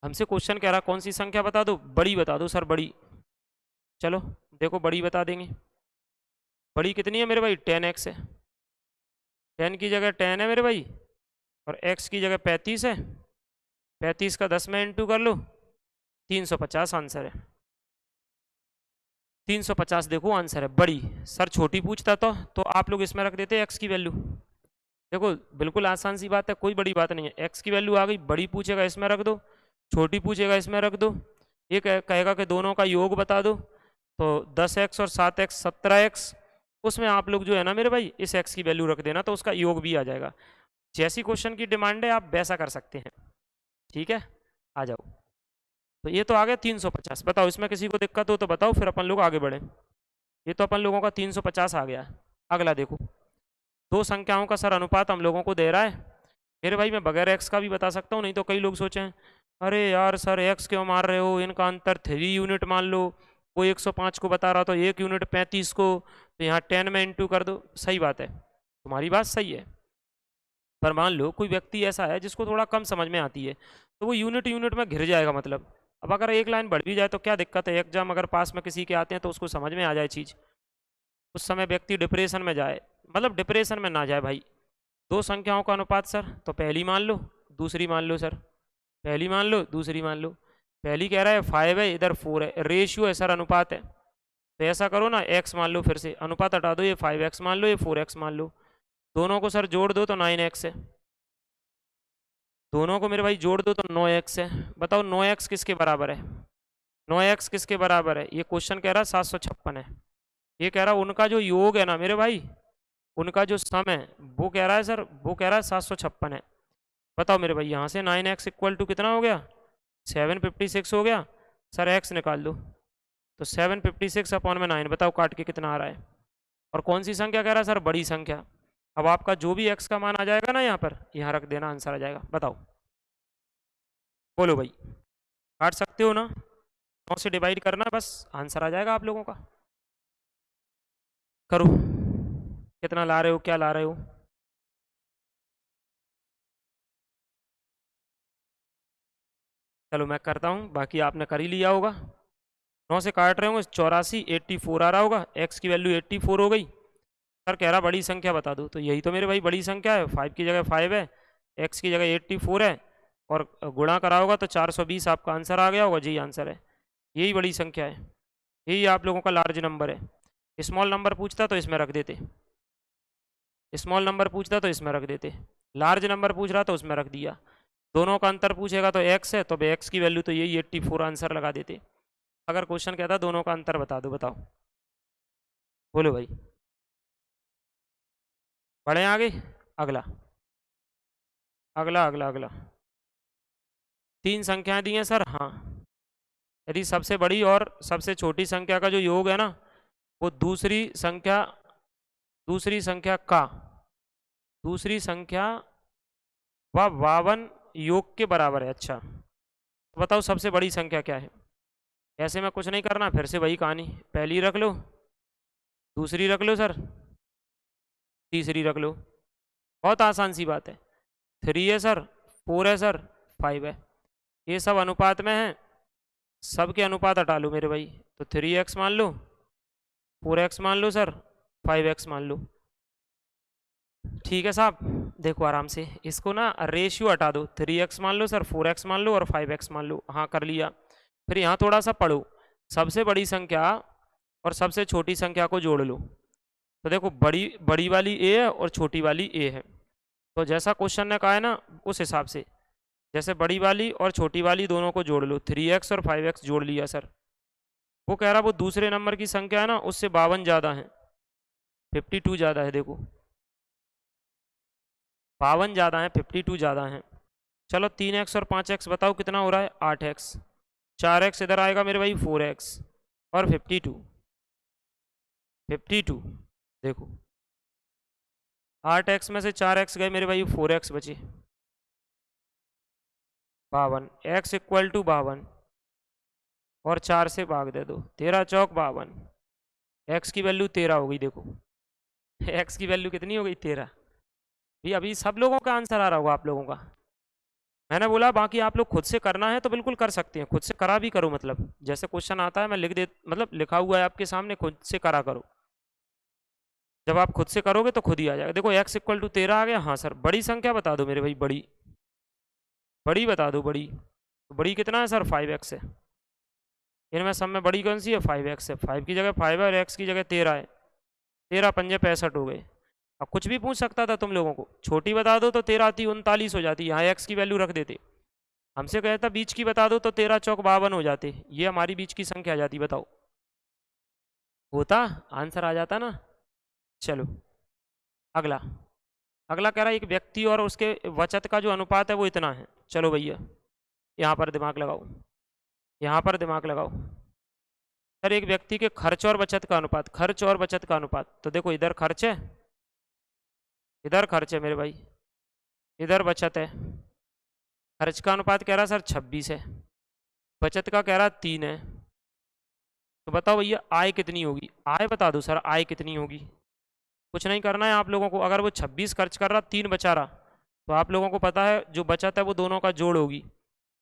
हमसे क्वेश्चन कह रहा कौन सी संख्या बता दो, बड़ी बता दो सर, बड़ी। चलो देखो बड़ी बता देंगे। बड़ी कितनी है मेरे भाई, 10x है। 10 की जगह 10 है मेरे भाई, और x की जगह 35 है। 35 का 10 में इंटू कर लो, 350 आंसर है। 350 देखो आंसर है। बड़ी सर छोटी पूछता तो आप लोग इसमें रख देते x की वैल्यू। देखो बिल्कुल आसान सी बात है, कोई बड़ी बात नहीं है। x की वैल्यू आ गई, बड़ी पूछेगा इसमें रख दो, छोटी पूछेगा इसमें रख दो। ये कहेगा कि दोनों का योग बता दो, तो 10x और 7x 17x, उसमें आप लोग जो है ना मेरे भाई इस x की वैल्यू रख देना, तो उसका योग भी आ जाएगा। जैसी क्वेश्चन की डिमांड है आप वैसा कर सकते हैं। ठीक है, आ जाओ। तो ये तो आ गया 350। बताओ इसमें किसी को दिक्कत हो तो बताओ, फिर अपन लोग आगे बढ़े। ये तो अपन लोगों का 350 आ गया। अगला देखो, दो संख्याओं का सर अनुपात हम लोगों को दे रहा है। मेरे भाई मैं बगैर x का भी बता सकता हूँ, नहीं तो कई लोग सोचें अरे यार सर x क्यों मार रहे हो, इनका अंतर 3 यूनिट मान लो। वो 105 को बता रहा तो 1 यूनिट 35 को, तो यहाँ 10 में इंटू कर दो। सही बात है, तुम्हारी बात सही है। पर मान लो कोई व्यक्ति ऐसा है जिसको थोड़ा कम समझ में आती है, तो वो यूनिट यूनिट में घिर जाएगा। मतलब अब अगर एक लाइन बढ़ भी जाए तो क्या दिक्कत है, एग्जाम अगर पास में किसी के आते हैं तो उसको समझ में आ जाए चीज़, उस समय व्यक्ति डिप्रेशन में जाए, मतलब डिप्रेशन में ना जाए भाई। दो संख्याओं का अनुपात सर, तो पहली मान लो दूसरी मान लो सर, पहली मान लो दूसरी मान लो। पहली कह रहा है 5 है, इधर 4 है, रेशियो है सर, अनुपात है। तो ऐसा करो ना, x मान लो, फिर से अनुपात हटा दो, ये 5x मान लो, ये 4x मान लो। दोनों को सर जोड़ दो तो 9x है, दोनों को मेरे भाई जोड़ दो तो 9x है। बताओ 9x किसके बराबर है, 9x किसके बराबर है। ये क्वेश्चन कह रहा है 756 है। ये कह रहा है उनका जो योग है ना मेरे भाई, उनका जो सम है वो कह रहा है सर, वो कह रहा है 756 है। बताओ मेरे भाई यहाँ से 9x इक्वल टू कितना हो गया, 756 हो गया। सर x निकाल दो, तो 756 अपॉन में 9, बताओ काट के कितना आ रहा है। और कौन सी संख्या कह रहा है सर, बड़ी संख्या। अब आपका जो भी x का मान आ जाएगा ना यहाँ पर, यहाँ रख देना, आंसर आ जाएगा। बताओ बोलो भाई, काट सकते हो ना, 9 से डिवाइड करना, बस आंसर आ जाएगा आप लोगों का। करो, कितना ला रहे हो, क्या ला रहे हो। चलो मैं करता हूँ, बाकी आपने कर ही लिया होगा। 9 से काट रहे होंगे, 84 84 आ रहा होगा, x की वैल्यू 84 हो गई। सर कह रहा बड़ी संख्या बता दो, तो यही तो मेरे भाई बड़ी संख्या है। 5 की जगह 5 है, x की जगह 84 है, और गुणा करा होगा तो 420 आपका आंसर आ गया होगा जी। आंसर है, यही बड़ी संख्या है, यही आप लोगों का लार्ज नंबर है। स्मॉल नंबर पूछता तो इसमें रख देते, स्मॉल नंबर पूछता तो इसमें रख देते, लार्ज नंबर पूछ रहा तो उसमें रख दिया। दोनों का अंतर पूछेगा तो x है, तो x की वैल्यू तो यही 84 आंसर लगा देते। अगर क्वेश्चन कहता दोनों का अंतर बता दो, बताओ बोलो भाई। बढ़े आगे, अगला अगला अगला अगला। 3 संख्याएं दी हैं सर, हाँ। यदि सबसे बड़ी और सबसे छोटी संख्या का जो योग है ना, वो दूसरी संख्या का दूसरी संख्या व 52 योग के बराबर है। अच्छा तो बताओ सबसे बड़ी संख्या क्या है। ऐसे में कुछ नहीं करना, फिर से वही कहानी, पहली रख लो, दूसरी रख लो सर, तीसरी रख लो। बहुत आसान सी बात है। 3 है सर, 4 है सर, 5 है। ये सब अनुपात में है, सब के अनुपात हटा लो मेरे भाई। तो 3x मान लो, 4x मान लो सर, 5x मान लो। ठीक है साहब, देखो आराम से इसको ना रेशियो हटा दो। 3x मान लो सर, 4x मान लो और 5x मान लो। हाँ कर लिया। फिर यहाँ थोड़ा सा पढ़ो, सबसे बड़ी संख्या और सबसे छोटी संख्या को जोड़ लो। तो देखो बड़ी वाली a है और छोटी वाली a है, तो जैसा क्वेश्चन ने कहा है ना उस हिसाब से जैसे बड़ी वाली और छोटी वाली दोनों को जोड़ लो, 3x और 5x जोड़ लिया सर। वो कह रहा वो दूसरे नंबर की संख्या है ना उससे 52 ज़्यादा है, 52 ज़्यादा है। देखो 52 ज़्यादा है, 52 ज़्यादा है। चलो 3x और 5x बताओ कितना हो रहा है, 8x। 4x इधर आएगा मेरे भाई 4x और 52 देखो 8x में से 4x गए मेरे भाई, 4x बचे, 52। x इक्वल टू 52 और 4 से भाग दे दो, 13 चौक 52। x की वैल्यू 13 हो गई। देखो x की वैल्यू कितनी हो गई, 13। भी अभी सब लोगों का आंसर आ रहा होगा आप लोगों का। मैंने बोला बाकी आप लोग खुद से करना है तो बिल्कुल कर सकते हैं, खुद से करा भी करो, मतलब जैसे क्वेश्चन आता है मैं लिख दे, मतलब लिखा हुआ है आपके सामने, खुद से करा करो। जब आप खुद से करोगे तो खुद ही आ जाएगा। देखो x इक्वल टू 13 आ गया। हाँ सर, बड़ी संख्या बता दो मेरे भाई, बड़ी बड़ी बता दो। बड़ी तो बड़ी कितना है सर, 5x है। इनमें सब में बड़ी कौन सी है, 5x है। 5 की जगह 5 है और x की जगह 13 है। 13 पंजे 65 हो गए। अब कुछ भी पूछ सकता था तुम लोगों को, छोटी बता दो तो 13 आती 39 हो जाती, यहाँ x की वैल्यू रख देते। हमसे कहता बीच की बता दो तो 13 चौक 52 हो जाते, ये हमारी बीच की संख्या आ जाती। बताओ होता, आंसर आ जाता ना। चलो अगला। अगला कह रहा है एक व्यक्ति और उसके बचत का जो अनुपात है वो इतना है। चलो भैया यहाँ पर दिमाग लगाओ, यहाँ पर दिमाग लगाओ। सर एक व्यक्ति के खर्च और बचत का अनुपात, खर्च और बचत का अनुपात, तो देखो इधर खर्च है, इधर खर्च है मेरे भाई, इधर बचत है। खर्च का अनुपात कह रहा सर 26 है, बचत का कह रहा 3 है। तो बताओ भैया आय कितनी होगी, आय बता दो सर, आय कितनी होगी। कुछ नहीं करना है आप लोगों को, अगर वो 26 खर्च कर रहा 3 बचा रहा, तो आप लोगों को पता है जो बचत है वो दोनों का जोड़ होगी।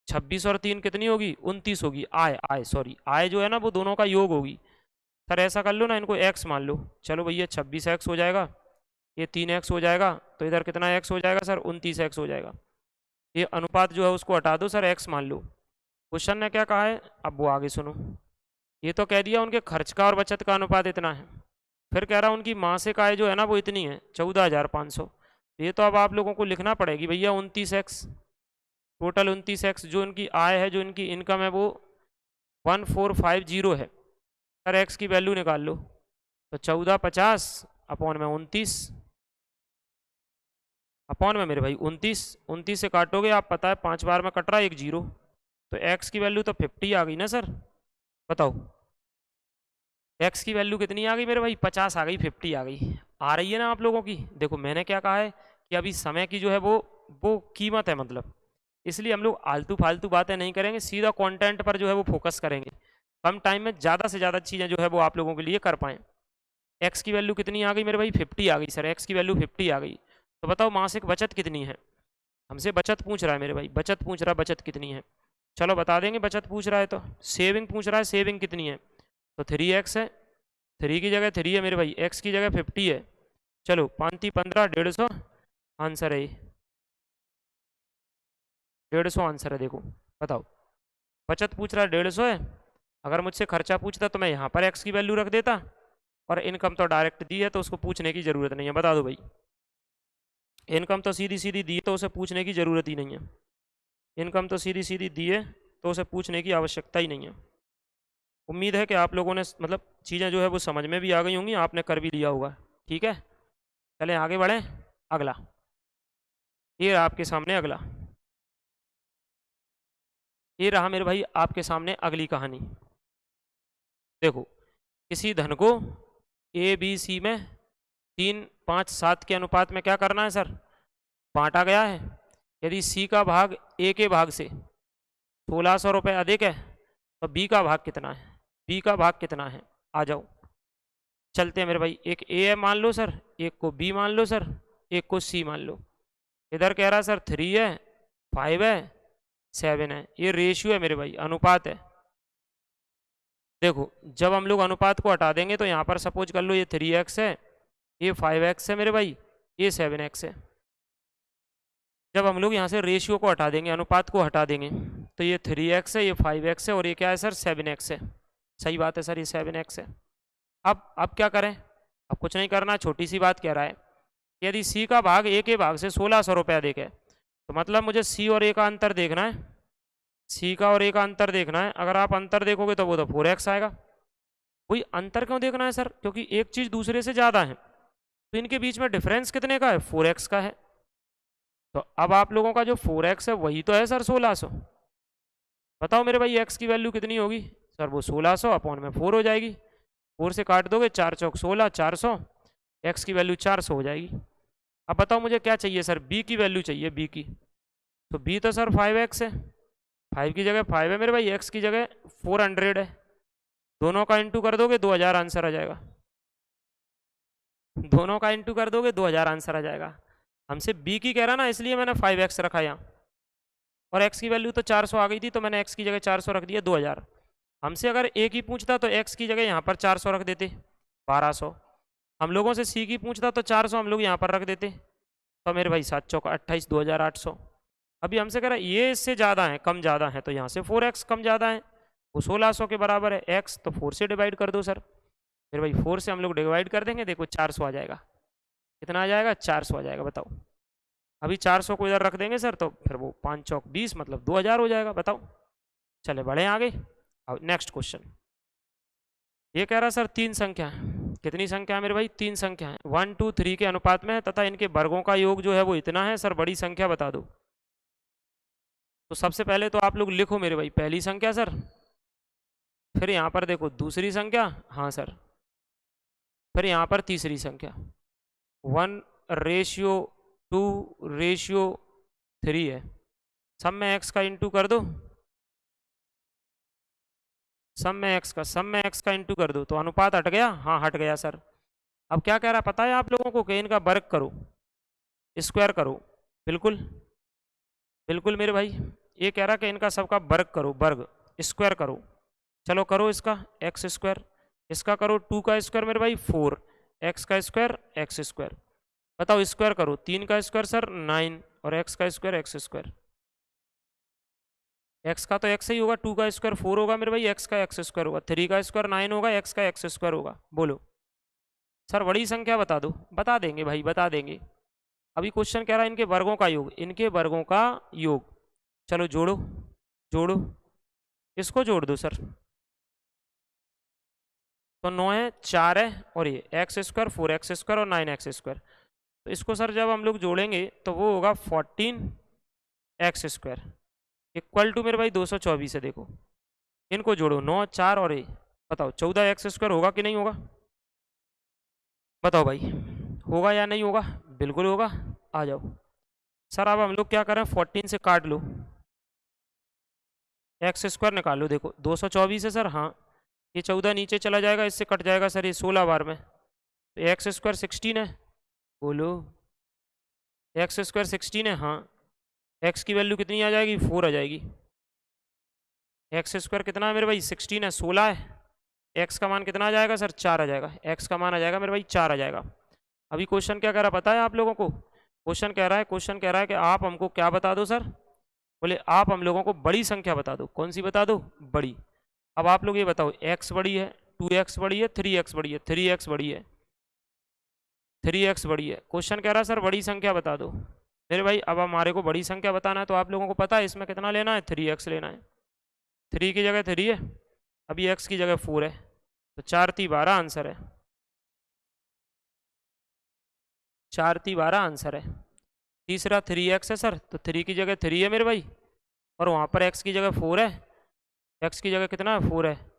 26 और 3 कितनी होगी, 29 होगी। आय सॉरी, आय जो है ना वो दोनों का योग होगी। सर ऐसा कर लो ना, इनको x मान लो। चलो भैया 26x हो जाएगा, ये 3x हो जाएगा, तो इधर कितना x हो जाएगा सर, 29x हो जाएगा। ये अनुपात जो है उसको हटा दो सर, x मान लो। क्वेश्चन ने क्या कहा है, अब वो आगे सुनो। ये तो कह दिया उनके खर्च का और बचत का अनुपात इतना है, फिर कह रहा उनकी मासिक आय जो है ना वो इतनी है, 14,500। ये तो अब आप लोगों को लिखना पड़ेगी भैया 29x, टोटल 29x जो इनकी आय है, जो इनकी इनकम है वो 1450 है। सर एक्स की वैल्यू निकाल लो, तो 1450 अपॉन में 29, अपॉन में मेरे भाई 29 से काटोगे आप, पता है 5 बार में कट रहा है, एक जीरो, तो एक्स की वैल्यू तो 50 आ गई ना सर। बताओ एक्स की वैल्यू कितनी आ गई मेरे भाई, 50 आ गई, 50 आ गई। आ रही है ना आप लोगों की। देखो मैंने क्या कहा है कि अभी समय की जो है वो कीमत है, मतलब इसलिए हम लोग आलतू फालतू बातें नहीं करेंगे, सीधा कंटेंट पर जो है वो फोकस करेंगे, कम टाइम में ज़्यादा से ज़्यादा चीज़ें जो है वो आप लोगों के लिए कर पाएँ। एक्स की वैल्यू कितनी आ गई मेरे भाई, 50 आ गई सर, एक्स की वैल्यू 50 आ गई। तो बताओ मासिक बचत कितनी है, हमसे बचत पूछ रहा है मेरे भाई, बचत पूछ रहा है, बचत कितनी है। चलो बता देंगे, बचत पूछ रहा है तो। सेविंग पूछ रहा है, सेविंग कितनी है, तो 3x है, 3 की जगह 3 है मेरे भाई, x की जगह 50 है। चलो 5 15 150 आंसर है, 150 आंसर है। देखो बताओ, बचत पूछ रहा है 150 है, अगर मुझसे खर्चा पूछता तो मैं यहाँ पर x की वैल्यू रख देता, और इनकम तो डायरेक्ट दी है तो उसको पूछने की ज़रूरत नहीं है। बता दो भाई, इनकम तो सीधी सीधी दी है तो उसे पूछने की ज़रूरत ही नहीं है, इनकम तो सीधी सीधी दी है तो उसे पूछने की आवश्यकता ही नहीं है। उम्मीद है कि आप लोगों ने मतलब चीज़ें जो है वो समझ में भी आ गई होंगी, आपने कर भी लिया होगा। ठीक है, चलें आगे बढ़ें। अगला, ये रहा आपके सामने अगला, ये रहा मेरे भाई आपके सामने अगली कहानी। देखो किसी धन को ए बी सी में 3 5 7 के अनुपात में क्या करना है सर, बांटा गया है। यदि सी का भाग ए के भाग से 1600 रुपये अधिक है तो बी का भाग कितना है, बी का भाग कितना है। आ जाओ चलते हैं मेरे भाई, एक ए है मान लो सर, एक को बी मान लो सर, एक को सी मान लो। इधर कह रहा है सर 3 है, 5 है, 7 है, ये रेशियो है मेरे भाई, अनुपात है। देखो जब हम लोग अनुपात को हटा देंगे तो यहाँ पर सपोज कर लो ये 3x है, ये 5x है मेरे भाई, ये 7x है। जब हम लोग यहाँ से रेशियो को हटा देंगे, अनुपात को हटा देंगे, तो ये 3x है, ये 5x है, और ये क्या है सर 7x है। सही बात है सर, ये 7x है। अब क्या करें, अब कुछ नहीं करना, छोटी सी बात कह रहा है, यदि सी का भाग ए के भाग से 1600 रुपये अधिक है तो मतलब मुझे सी और ए का अंतर देखना है, सी का और ए का अंतर देखना है। अगर आप अंतर देखोगे तो वो तो 4x आएगा। वही अंतर क्यों देखना है सर? क्योंकि एक चीज दूसरे से ज्यादा है, तो इनके बीच में डिफरेंस कितने का है? 4x का है। तो अब आप लोगों का जो 4x है वही तो है सर 1600। बताओ मेरे भाई x की वैल्यू कितनी होगी? सर वो 1600 अपॉन में 4 हो जाएगी। 4 से काट दोगे, 4 चौक 16, 400, x की वैल्यू 400 हो जाएगी। अब बताओ मुझे क्या चाहिए सर? b की वैल्यू चाहिए, b की। तो b तो सर 5x है, 5 की जगह 5 है मेरे भाई, x की जगह 400 है। दोनों का इंटू कर दोगे 2000 आंसर आ जाएगा। दोनों का इंटू कर दोगे 2000 आंसर आ जाएगा। हमसे b की कह रहा ना, इसलिए मैंने 5x रखा यहाँ। और x की वैल्यू तो 400 आ गई थी, तो मैंने x की जगह 400 रख दिया 2000। हमसे अगर a की पूछता तो x की जगह यहाँ पर 400 रख देते, 1200। हम लोगों से c की पूछता तो 400 हम लोग यहाँ पर रख देते। तो मेरे भाई 7 चौक 28, 2800। अभी हमसे कह रहा है ये इससे ज़्यादा है, कम ज़्यादा है, तो यहाँ से 4x कम ज़्यादा है, वो 1600 के बराबर है। x तो 4 से डिवाइड कर दो सर। मेरे भाई 4 से हम लोग डिवाइड कर देंगे, देखो 400 आ जाएगा। कितना आ जाएगा? 400 आ जाएगा। बताओ, अभी 400 को इधर रख देंगे सर, तो फिर वो 5 चौक 20 मतलब 2000 हो जाएगा। बताओ, चले बढ़े आगे। अब नेक्स्ट क्वेश्चन। ये कह रहा सर 3 संख्या है। कितनी संख्या है मेरे भाई? 3 संख्या है, 1 2 3 के अनुपात में है तथा इनके वर्गों का योग जो है वो इतना है। सर बड़ी संख्या बता दो। तो सबसे पहले तो आप लोग लिखो मेरे भाई पहली संख्या सर, फिर यहाँ पर देखो दूसरी संख्या, हाँ सर, फिर यहाँ पर तीसरी संख्या। 1:2:3 है। सब में x का इंटू कर दो, सब में x का इंटू कर दो, तो अनुपात हट गया। हाँ हट गया सर। अब क्या कह रहा पता है आप लोगों को? कि इनका वर्ग करो, स्क्वायर करो। बिल्कुल बिल्कुल मेरे भाई, ये कह रहा कि इनका सबका वर्ग करो, वर्ग स्क्वायर करो। चलो करो इसका एक्स स्क्वायर, इसका करो 2 का स्क्वायर मेरे भाई 4, एक्स का स्क्वायर एक्स स्क्वायर। बताओ स्क्वायर करो, 3 का स्क्वायर सर 9, और एक्स का स्क्वायर एक्स स्क्वायर। एक्स का तो एक्स ही होगा, 2 का स्क्वायर 4 होगा मेरे भाई, एक्स का एक्स स्क्वायर होगा, 3 का स्क्वायर 9 होगा, एक्स का एक्स स्क्वायर होगा। बोलो सर बड़ी संख्या बता दो। बता देंगे भाई, बता देंगे। अभी क्वेश्चन कह रहा है इनके वर्गों का योग, इनके वर्गों का योग। चलो जोड़ो, जोड़ो, इसको जोड़ दो सर। तो 9 है, 4 है, और ये एक्स स्क्वायर 4x स्क्वायर और 9x स्क्वायर। तो इसको सर जब हम लोग जोड़ेंगे तो वो होगा 14x स्क्वायर इक्वल टू मेरे भाई 224 है। देखो इनको जोड़ो, 9 4 और ये, बताओ 14x स्क्वायर होगा कि नहीं होगा? बताओ भाई, होगा या नहीं होगा? बिल्कुल होगा। आ जाओ सर, अब हम लोग क्या करें, 14 से काट लो, एक्स स्क्वायर निकाल लो। देखो 224 है सर, हाँ ये 14 नीचे चला जाएगा, इससे कट जाएगा सर ये 16 बार में, तो एक्स स्क्वायर 16 है। बोलो, एक्स स्क्वायर 16 है, हाँ। एक्स की वैल्यू कितनी आ जाएगी? 4 आ जाएगी। एक्स स्क्वायर कितना है मेरे भाई? 16 है, 16 है। एक्स का मान कितना आ जाएगा सर? 4 आ जाएगा। एक्स का मान आ जाएगा मेरे भाई 4 आ जाएगा। अभी क्वेश्चन क्या कह रहा पता है आप लोगों को? क्वेश्चन कह रहा है कि आप हमको क्या बता दो सर? बोले आप हम लोगों को बड़ी संख्या बता दो। कौन सी बता दो? बड़ी। अब आप लोग ये बताओ, एक्स बड़ी है, 2x बड़ी है, 3x बड़ी है, 3x बड़ी है, 3x बड़ी है। क्वेश्चन कह रहा है सर बड़ी संख्या बता दो। मेरे भाई अब हमारे को बड़ी संख्या बताना है, तो आप लोगों को पता है इसमें कितना लेना है? 3x लेना है। 3 की जगह 3 है, अभी x की जगह 4 है, तो 4 3 12 आंसर है। 4 3 12 आंसर है। तीसरा 3x है सर, तो 3 की जगह 3 है मेरे भाई, और वहाँ पर x की जगह 4 है। x की जगह कितना है? 4 है।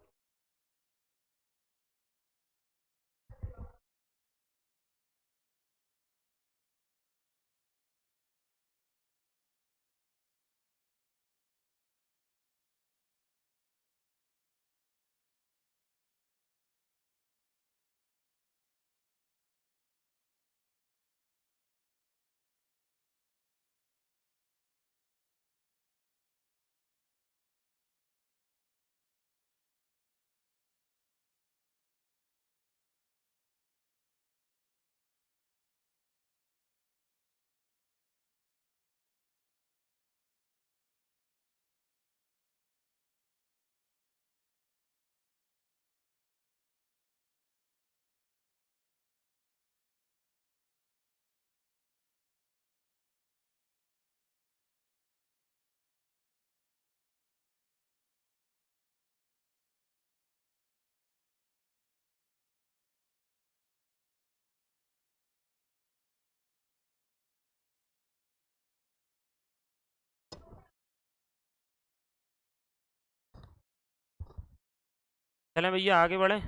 चलें भैया आगे बढ़ें,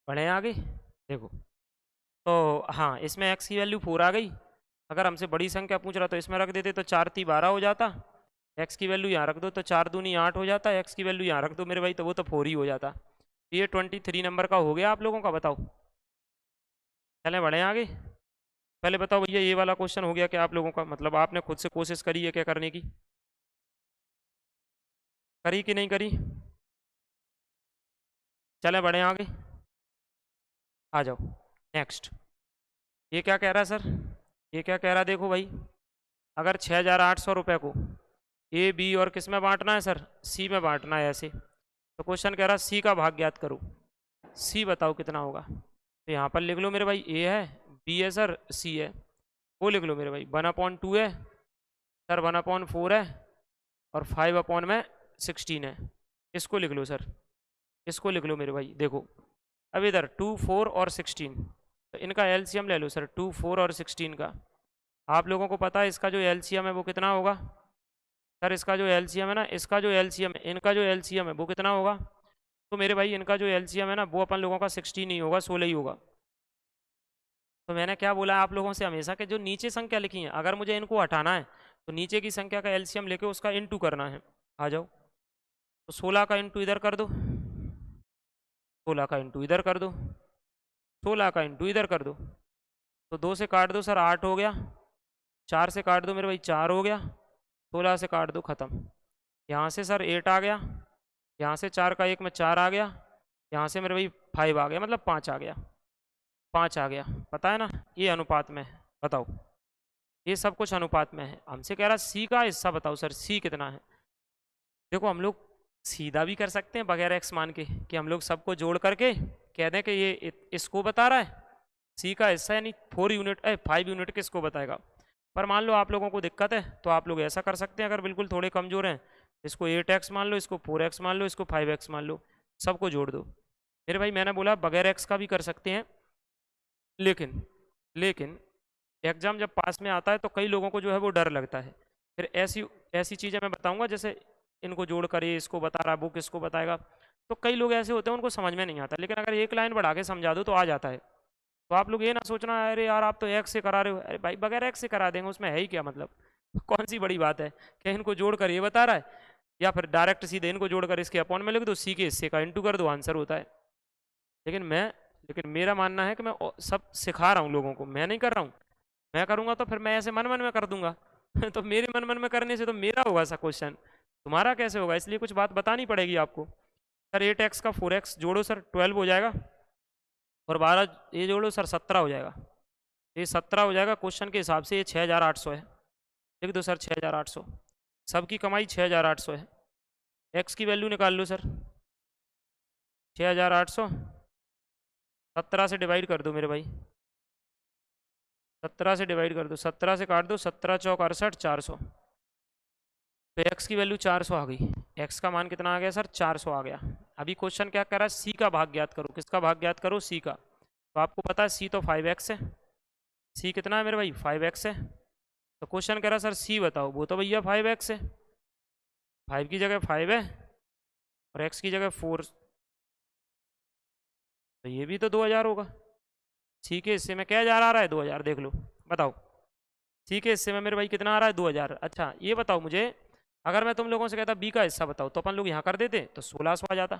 बढ़ें आगे। देखो, तो हाँ, इसमें एक्स की वैल्यू 4 आ गई। अगर हमसे बड़ी संख्या पूछ रहा तो इसमें रख देते तो 4 × 3 = 12 हो जाता। एक्स की वैल्यू यहाँ रख दो तो 4 × 2 = 8 हो जाता। एक्स की वैल्यू यहाँ रख दो मेरे भाई तो वो तो 4 ही हो जाता। ये 23 नंबर का हो गया आप लोगों का, बताओ। चलें बढ़ें आगे। पहले बताओ भैया, ये वाला क्वेश्चन हो गया क्या आप लोगों का, मतलब आपने खुद से कोशिश करी है क्या करने की, करी कि नहीं करी? चलें बढ़ें आगे, आ जाओ नेक्स्ट। ये क्या कह रहा है सर, ये क्या कह रहा है, देखो भाई, अगर 6,800 रुपये को ए बी और किस में बांटना है सर, सी में बांटना है ऐसे, तो क्वेश्चन कह रहा है सी का भाग ज्ञात करो। सी बताओ कितना होगा। तो यहाँ पर लिख लो मेरे भाई, ए है, बी है सर, सी है। वो लिख लो मेरे भाई, 1/2 है सर, 1/4 है, और 5/16 है। इसको लिख लो सर, इसको लिख लो मेरे भाई। देखो अब इधर 2, 4 और 16, तो इनका एलसीएम ले लो सर, 2, 4 और 16 का। आप लोगों को पता है इसका जो एलसीएम है वो कितना होगा सर, इसका जो एलसीएम है ना, इसका जो एलसीएम है, इनका जो एलसीएम है वो कितना होगा? तो मेरे भाई इनका जो एलसीएम है ना वो अपन लोगों का 16 नहीं होगा, 16 ही होगा। तो मैंने क्या बोला आप लोगों से हमेशा, कि जो नीचे संख्या लिखी है अगर मुझे इनको हटाना है तो नीचे की संख्या का एलसीएम लेके उसका इंटू करना है। आ जाओ, तो 16 का इंटू इधर कर दो, 16 का इंटू इधर कर दो, 16 का इंटू इधर कर दो, तो 2 से काट दो सर 8 हो गया, 4 से काट दो मेरे भाई 4 हो गया, 16 से काट दो खत्म। यहाँ से सर 8 आ गया, यहाँ से 4 का 1 में 4 आ गया, यहाँ से मेरे भाई 5 आ गया, मतलब 5 आ गया, 5 आ गया, पता है ना, ये अनुपात में है। बताओ, ये सब कुछ अनुपात में है। हमसे कह रहा सी का हिस्सा बताओ सर, सी कितना है। देखो हम लोग सीधा भी कर सकते हैं बगैर एक्स मान के, कि हम लोग सबको जोड़ करके कह दें कि ये इसको बता रहा है सी का हिस्सा, यानी 4 यूनिट 5 यूनिट किसको बताएगा। पर मान लो आप लोगों को दिक्कत है तो आप लोग ऐसा कर सकते हैं, अगर बिल्कुल थोड़े कमजोर हैं, इसको 8x मान लो, इसको 4x मान लो, इसको 5x मान लो, सबको जोड़ दो। मेरे भाई मैंने बोला बगैर एक्स का भी कर सकते हैं, लेकिन लेकिन एग्जाम जब पास में आता है तो कई लोगों को जो है वो डर लगता है। फिर ऐसी ऐसी चीज़ें मैं बताऊंगा, जैसे इनको जोड़ कर ये इसको बता रहा, वो किसको बताएगा, तो कई लोग ऐसे होते हैं उनको समझ में नहीं आता, लेकिन अगर एक लाइन बढ़ा के समझा दो तो आ जाता है। तो आप लोग ये ना सोचना अरे यार आप तो एक्स से करा रहे हो, अरे भाई बगैर एक्स से करा देंगे, उसमें है ही क्या मतलब, कौन सी बड़ी बात है कि इनको जोड़ कर ये बता रहा है, या फिर डायरेक्ट सीधे इनको जोड़कर इसके अपॉन में लिख दो, सी के हिस्से का इंटू कर दो, आंसर होता है। लेकिन मैं लेकिन मेरा मानना है कि मैं सब सिखा रहा हूँ लोगों को, मैं नहीं कर रहा हूँ। मैं करूँगा तो फिर मैं ऐसे मन मन में कर दूंगा तो मेरे मन मन में करने से तो मेरा होगा सा क्वेश्चन, तुम्हारा कैसे होगा, इसलिए कुछ बात बतानी पड़ेगी आपको। सर 8x का 4x जोड़ो सर 12 हो जाएगा, और 12 ये जोड़ो सर 17 हो जाएगा, ये 17 हो जाएगा क्वेश्चन के हिसाब से, ये 6,800 है। लिख दो सर 6,800, सबकी कमाई 6,800 है। एक्स की वैल्यू निकाल लो सर, 6,800 17 से डिवाइड कर दो मेरे भाई, 17 से डिवाइड कर दो, 17 से काट दो, 17 चौक 68, 400। तो एक्स की वैल्यू 400 आ गई, एक्स का मान कितना आ गया सर, 400 आ गया। अभी क्वेश्चन क्या कर रहा है, सी का भाग ज्ञात करो, किसका भाग ज्ञात करो, सी का। तो आपको पता है सी तो 5x है, सी कितना है मेरे भाई, 5x है। तो क्वेश्चन कह रहा है सर सी बताओ, वो तो भैया 5x है, 5 की जगह 5 है और x की जगह 4, तो ये भी तो 2,000 होगा। सी के हिस्से में क्या हजार आ रहा है, 2,000, देख लो, बताओ सी के हिस्से में मेरे भाई कितना आ रहा है, 2,000। अच्छा ये बताओ मुझे, अगर मैं तुम लोगों से कहता बी का हिस्सा बताओ तो अपन लोग यहाँ कर देते तो 1,600 आ जाता।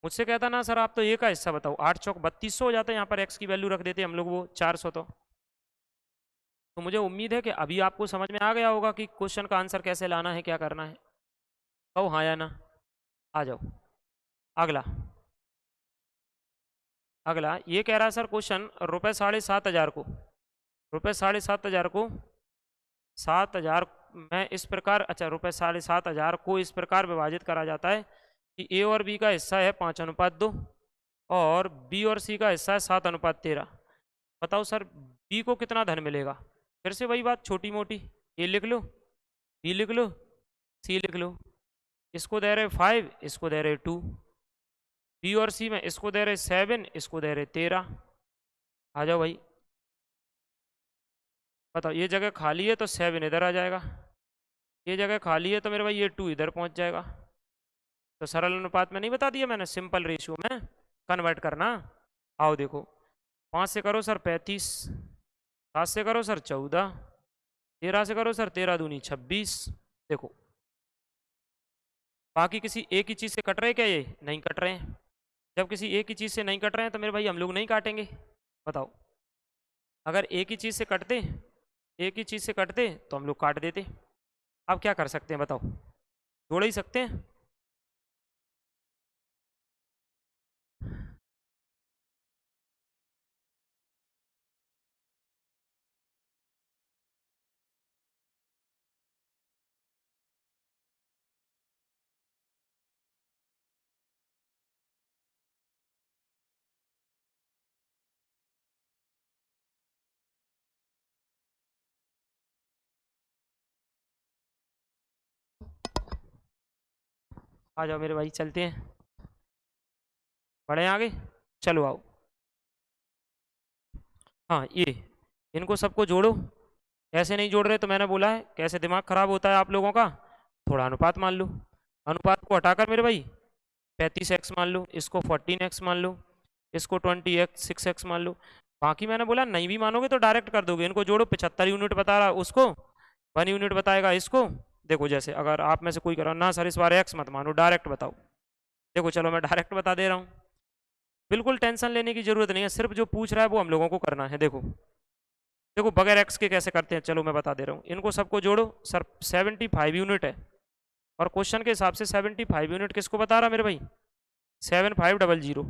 मुझसे कहता ना सर आप तो ए का हिस्सा बताओ, 8 चौक 3,200 हो जाता है, यहाँ पर एक्स की वैल्यू रख देते हम लोग वो 400। तो मुझे उम्मीद है कि अभी आपको समझ में आ गया होगा कि क्वेश्चन का आंसर कैसे लाना है, क्या करना है। कहो हाँ या ना, आ जाओ अगला। अगला ये कह रहा है सर क्वेश्चन, रुपये 7,500 को, रुपये 7,500 को 7,000 में इस प्रकार, अच्छा रुपये 7,500 को इस प्रकार विभाजित करा जाता है कि ए और बी का हिस्सा है 5:2 और बी और सी का हिस्सा है 7:13। बताओ सर बी को कितना धन मिलेगा। फिर से वही बात छोटी मोटी, ए लिख लो, बी लिख लो, सी लिख लो। इसको दे रहे 5, इसको दे रहे 2, बी और सी में इसको दे रहे 7, इसको दे रहे 13। आ जाओ भाई बताओ, ये जगह खाली है तो 7 इधर आ जाएगा, ये जगह खाली है तो मेरे भाई ये 2 इधर पहुंच जाएगा। तो सरल अनुपात में नहीं बता दिया मैंने, सिंपल रेशियो में कन्वर्ट करना। आओ देखो, 5 से करो सर 35, 7 से करो सर 14, 13 से करो सर 13 दूनी 26। देखो बाकी किसी एक ही चीज़ से कट रहे क्या, ये नहीं कट रहे हैं। जब किसी एक ही चीज़ से नहीं कट रहे हैं तो मेरे भाई हम लोग नहीं काटेंगे। बताओ, अगर एक ही चीज़ से कटते, एक ही चीज़ से कटते तो हम लोग काट देते। अब क्या कर सकते हैं बताओ, जोड़ ही सकते हैं। आ जाओ मेरे भाई, चलते हैं, बढ़े आगे, चलो आओ। हाँ ये, इनको सबको जोड़ो। ऐसे नहीं जोड़ रहे तो मैंने बोला है कैसे दिमाग खराब होता है आप लोगों का। थोड़ा अनुपात मान लो, अनुपात को हटाकर मेरे भाई 35x मान लो, इसको 14x मान लो, इसको 20x 6x मान लो। बाकी मैंने बोला नहीं भी मानोगे तो डायरेक्ट कर दोगे। इनको जोड़ो, 75 यूनिट बता रहा उसको, 1 यूनिट बताएगा इसको। देखो जैसे अगर आप में से कोई करो ना सर इस बार x मत मानो, डायरेक्ट बताओ। देखो चलो मैं डायरेक्ट बता दे रहा हूँ, बिल्कुल टेंशन लेने की जरूरत नहीं है, सिर्फ जो पूछ रहा है वो हम लोगों को करना है। देखो देखो बगैर एक्स के कैसे करते हैं, चलो मैं बता दे रहा हूँ। इनको सबको जोड़ो सर, 75 यूनिट है, और क्वेश्चन के हिसाब से 75 यूनिट किसको बता रहा मेरे भाई, 7500।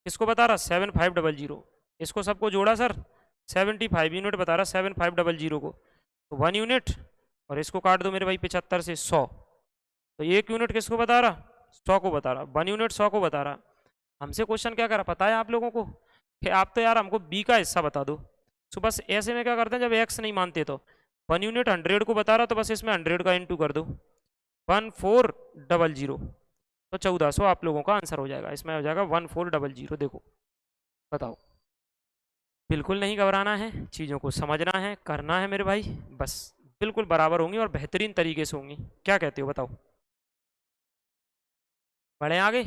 किसको बता रहा, 7500। इसको सबको जोड़ा सर, 75 यूनिट बता रहा 7500 को, तो 1 यूनिट, और इसको काट दो मेरे भाई 75 से 100, तो 1 यूनिट किसको बता रहा, 100 को बता रहा, 1 यूनिट 100 को बता रहा। हमसे क्वेश्चन क्या करा पता है आप लोगों को, कि आप तो यार हमको बी का हिस्सा बता दो। तो बस ऐसे में क्या करते हैं, जब एक्स नहीं मानते तो 1 यूनिट 100 को बता रहा तो बस इसमें 100 का इंटू कर दो, 1400, तो 1400 आप लोगों का आंसर हो जाएगा। इसमें हो जाएगा 1400। देखो बताओ, बिल्कुल नहीं घबराना है, चीज़ों को समझना है, करना है मेरे भाई, बस बिल्कुल बराबर होंगी और बेहतरीन तरीके से होंगी। क्या कहते हो बताओ, बढ़े आगे।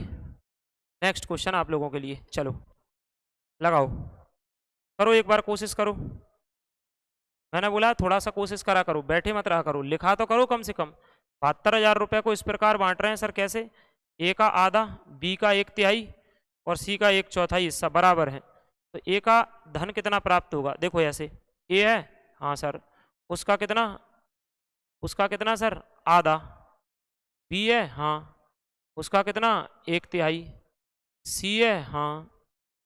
नेक्स्ट क्वेश्चन आप लोगों के लिए, चलो लगाओ, करो एक बार कोशिश करो। मैंने बोला थोड़ा सा कोशिश करा करो, बैठे मत रहा करो, लिखा तो करो कम से कम। 72,000 रुपये को इस प्रकार बांट रहे हैं सर, कैसे, ए का आधा, बी का 1/3 और सी का 1/4 हिस्सा बराबर है, तो ए का धन कितना प्राप्त होगा। देखो ऐसे, ए है, हाँ सर, उसका कितना, उसका कितना सर, आधा। बी है, हाँ, उसका कितना, 1/3। सी है, हाँ,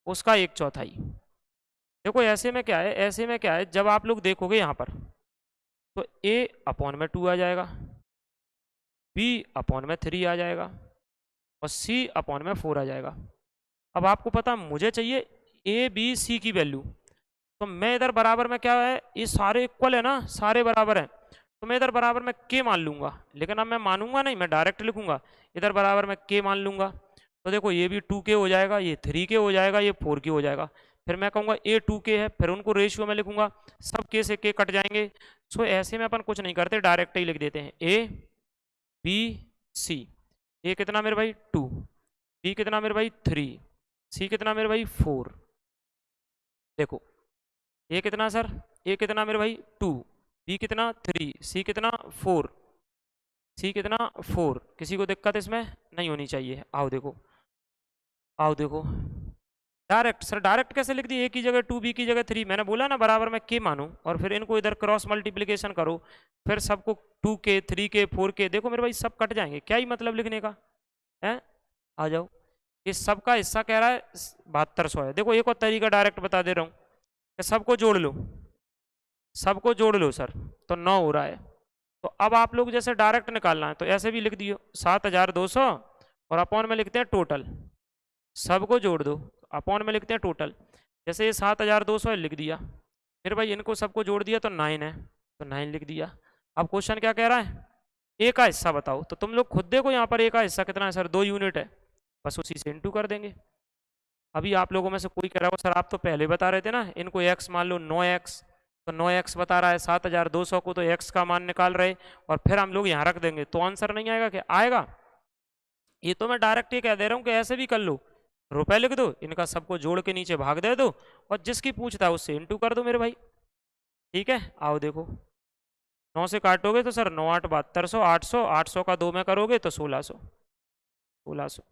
उसका 1/4। देखो ऐसे में क्या है, ऐसे में क्या है, जब आप लोग देखोगे यहाँ पर तो a अपॉन में 2 आ जाएगा, b अपॉन में 3 आ जाएगा, और c अपॉन में 4 आ जाएगा। अब आपको पता मुझे चाहिए a b c की वैल्यू, तो मैं इधर बराबर में क्या है, ये सारे इक्वल है ना, सारे बराबर हैं, तो मैं इधर बराबर में k मान लूंगा। लेकिन अब मैं मानूंगा नहीं, मैं डायरेक्ट लिखूंगा, इधर बराबर में k मान लूंगा। तो देखो ये भी 2k हो जाएगा, ये 3k हो जाएगा, ये 4k हो जाएगा। फिर मैं कहूँगा ए 2k है, फिर उनको रेशियो में लिखूंगा, सब k से k कट जाएंगे। सो ऐसे में अपन कुछ नहीं करते, डायरेक्ट ही लिख देते हैं a b c। a कितना मेरे भाई 2, b कितना मेरे भाई 3, c कितना मेरे भाई 4। देखो a कितना सर, a कितना मेरे भाई 2, b कितना 3, c कितना 4, c कितना 4। किसी को दिक्कत इसमें नहीं होनी चाहिए। आओ देखो, आओ देखो, डायरेक्ट सर, डायरेक्ट कैसे लिख दी, ए की जगह 2, बी की जगह 3। मैंने बोला ना बराबर में के मानो, और फिर इनको इधर क्रॉस मल्टीप्लिकेशन करो, फिर सबको 2k 3k 4k, देखो मेरे भाई सब कट जाएंगे, क्या ही मतलब लिखने का है। आ जाओ, ये सबका हिस्सा कह रहा है 7200 है। देखो एक और तरीका डायरेक्ट बता दे रहा हूँ, कि सबको जोड़ लो, सबको जोड़ लो सर, तो 9 हो रहा है। तो अब आप लोग जैसे डायरेक्ट निकालना है तो ऐसे भी लिख दियो 7200, और अपॉन में लिखते हैं टोटल, सबको जोड़ दो, अपॉन में लिखते हैं टोटल। जैसे ये 7200 लिख दिया मेरे भाई, इनको सबको जोड़ दिया तो 9 है, तो 9 लिख दिया। अब क्वेश्चन क्या कह रहा है, ए का हिस्सा बताओ, तो तुम लोग खुद देखो यहाँ पर ए का हिस्सा कितना है सर, 2 यूनिट है, बस उसी से इंटू कर देंगे। अभी आप लोगों में से कोई कह रहा हो सर आप तो पहले बता रहे थे ना, इनको एक्स मान लो, 9x, तो 9x बता रहा है, 7200 को तो x का मान निकाल रहे, और फिर हम लोग यहाँ रख देंगे तो आंसर नहीं आएगा क्या? आएगा। ये तो मैं डायरेक्ट ये कह दे रहा हूँ कि ऐसे भी कर लो, रुपए लिख दो, इनका सबको जोड़ के नीचे भाग दे दो, और जिसकी पूछता है उससे इंटू कर दो मेरे भाई। ठीक है, आओ देखो, 9 से काटोगे तो सर 9 8 7200, 800, 800 का 2 में करोगे तो 1600, 1600,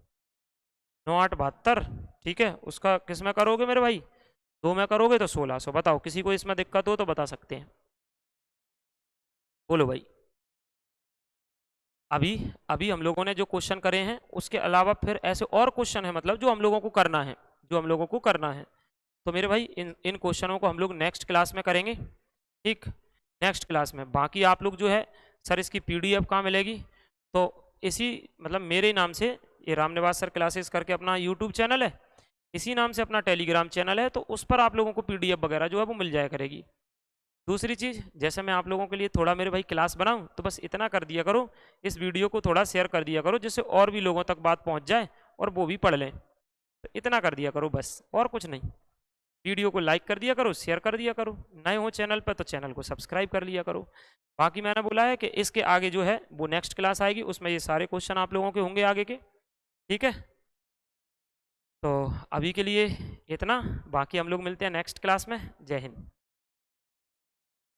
9 8 72, ठीक है, उसका किस में करोगे मेरे भाई? 2 में करोगे तो 1600। बताओ किसी को इसमें दिक्कत हो तो बता सकते हैं, बोलो भाई। अभी अभी हम लोगों ने जो क्वेश्चन करे हैं उसके अलावा फिर ऐसे और क्वेश्चन है, मतलब जो हम लोगों को करना है, जो हम लोगों को करना है। तो मेरे भाई इन इन क्वेश्चनों को हम लोग नेक्स्ट क्लास में करेंगे, ठीक, नेक्स्ट क्लास में। बाकी आप लोग जो है सर इसकी पीडीएफ कहाँ मिलेगी? तो इसी मतलब मेरे नाम से, ये रामनिवास सर क्लासेस करके अपना यूट्यूब चैनल है, इसी नाम से अपना टेलीग्राम चैनल है, तो उस पर आप लोगों को पीडीएफ वगैरह जो है वो मिल जाया करेगी। दूसरी चीज़, जैसे मैं आप लोगों के लिए थोड़ा मेरे भाई क्लास बनाऊं, तो बस इतना कर दिया करो, इस वीडियो को थोड़ा शेयर कर दिया करो, जिससे और भी लोगों तक बात पहुंच जाए और वो भी पढ़ लें। तो इतना कर दिया करो बस, और कुछ नहीं। वीडियो को लाइक कर दिया करो, शेयर कर दिया करो, नए हो चैनल पर तो चैनल को सब्सक्राइब कर लिया करो। बाकी मैंने बोला है कि इसके आगे जो है वो नेक्स्ट क्लास आएगी, उसमें ये सारे क्वेश्चन आप लोगों के होंगे आगे के, ठीक है। तो अभी के लिए इतना, बाकी हम लोग मिलते हैं नेक्स्ट क्लास में। जय हिंद।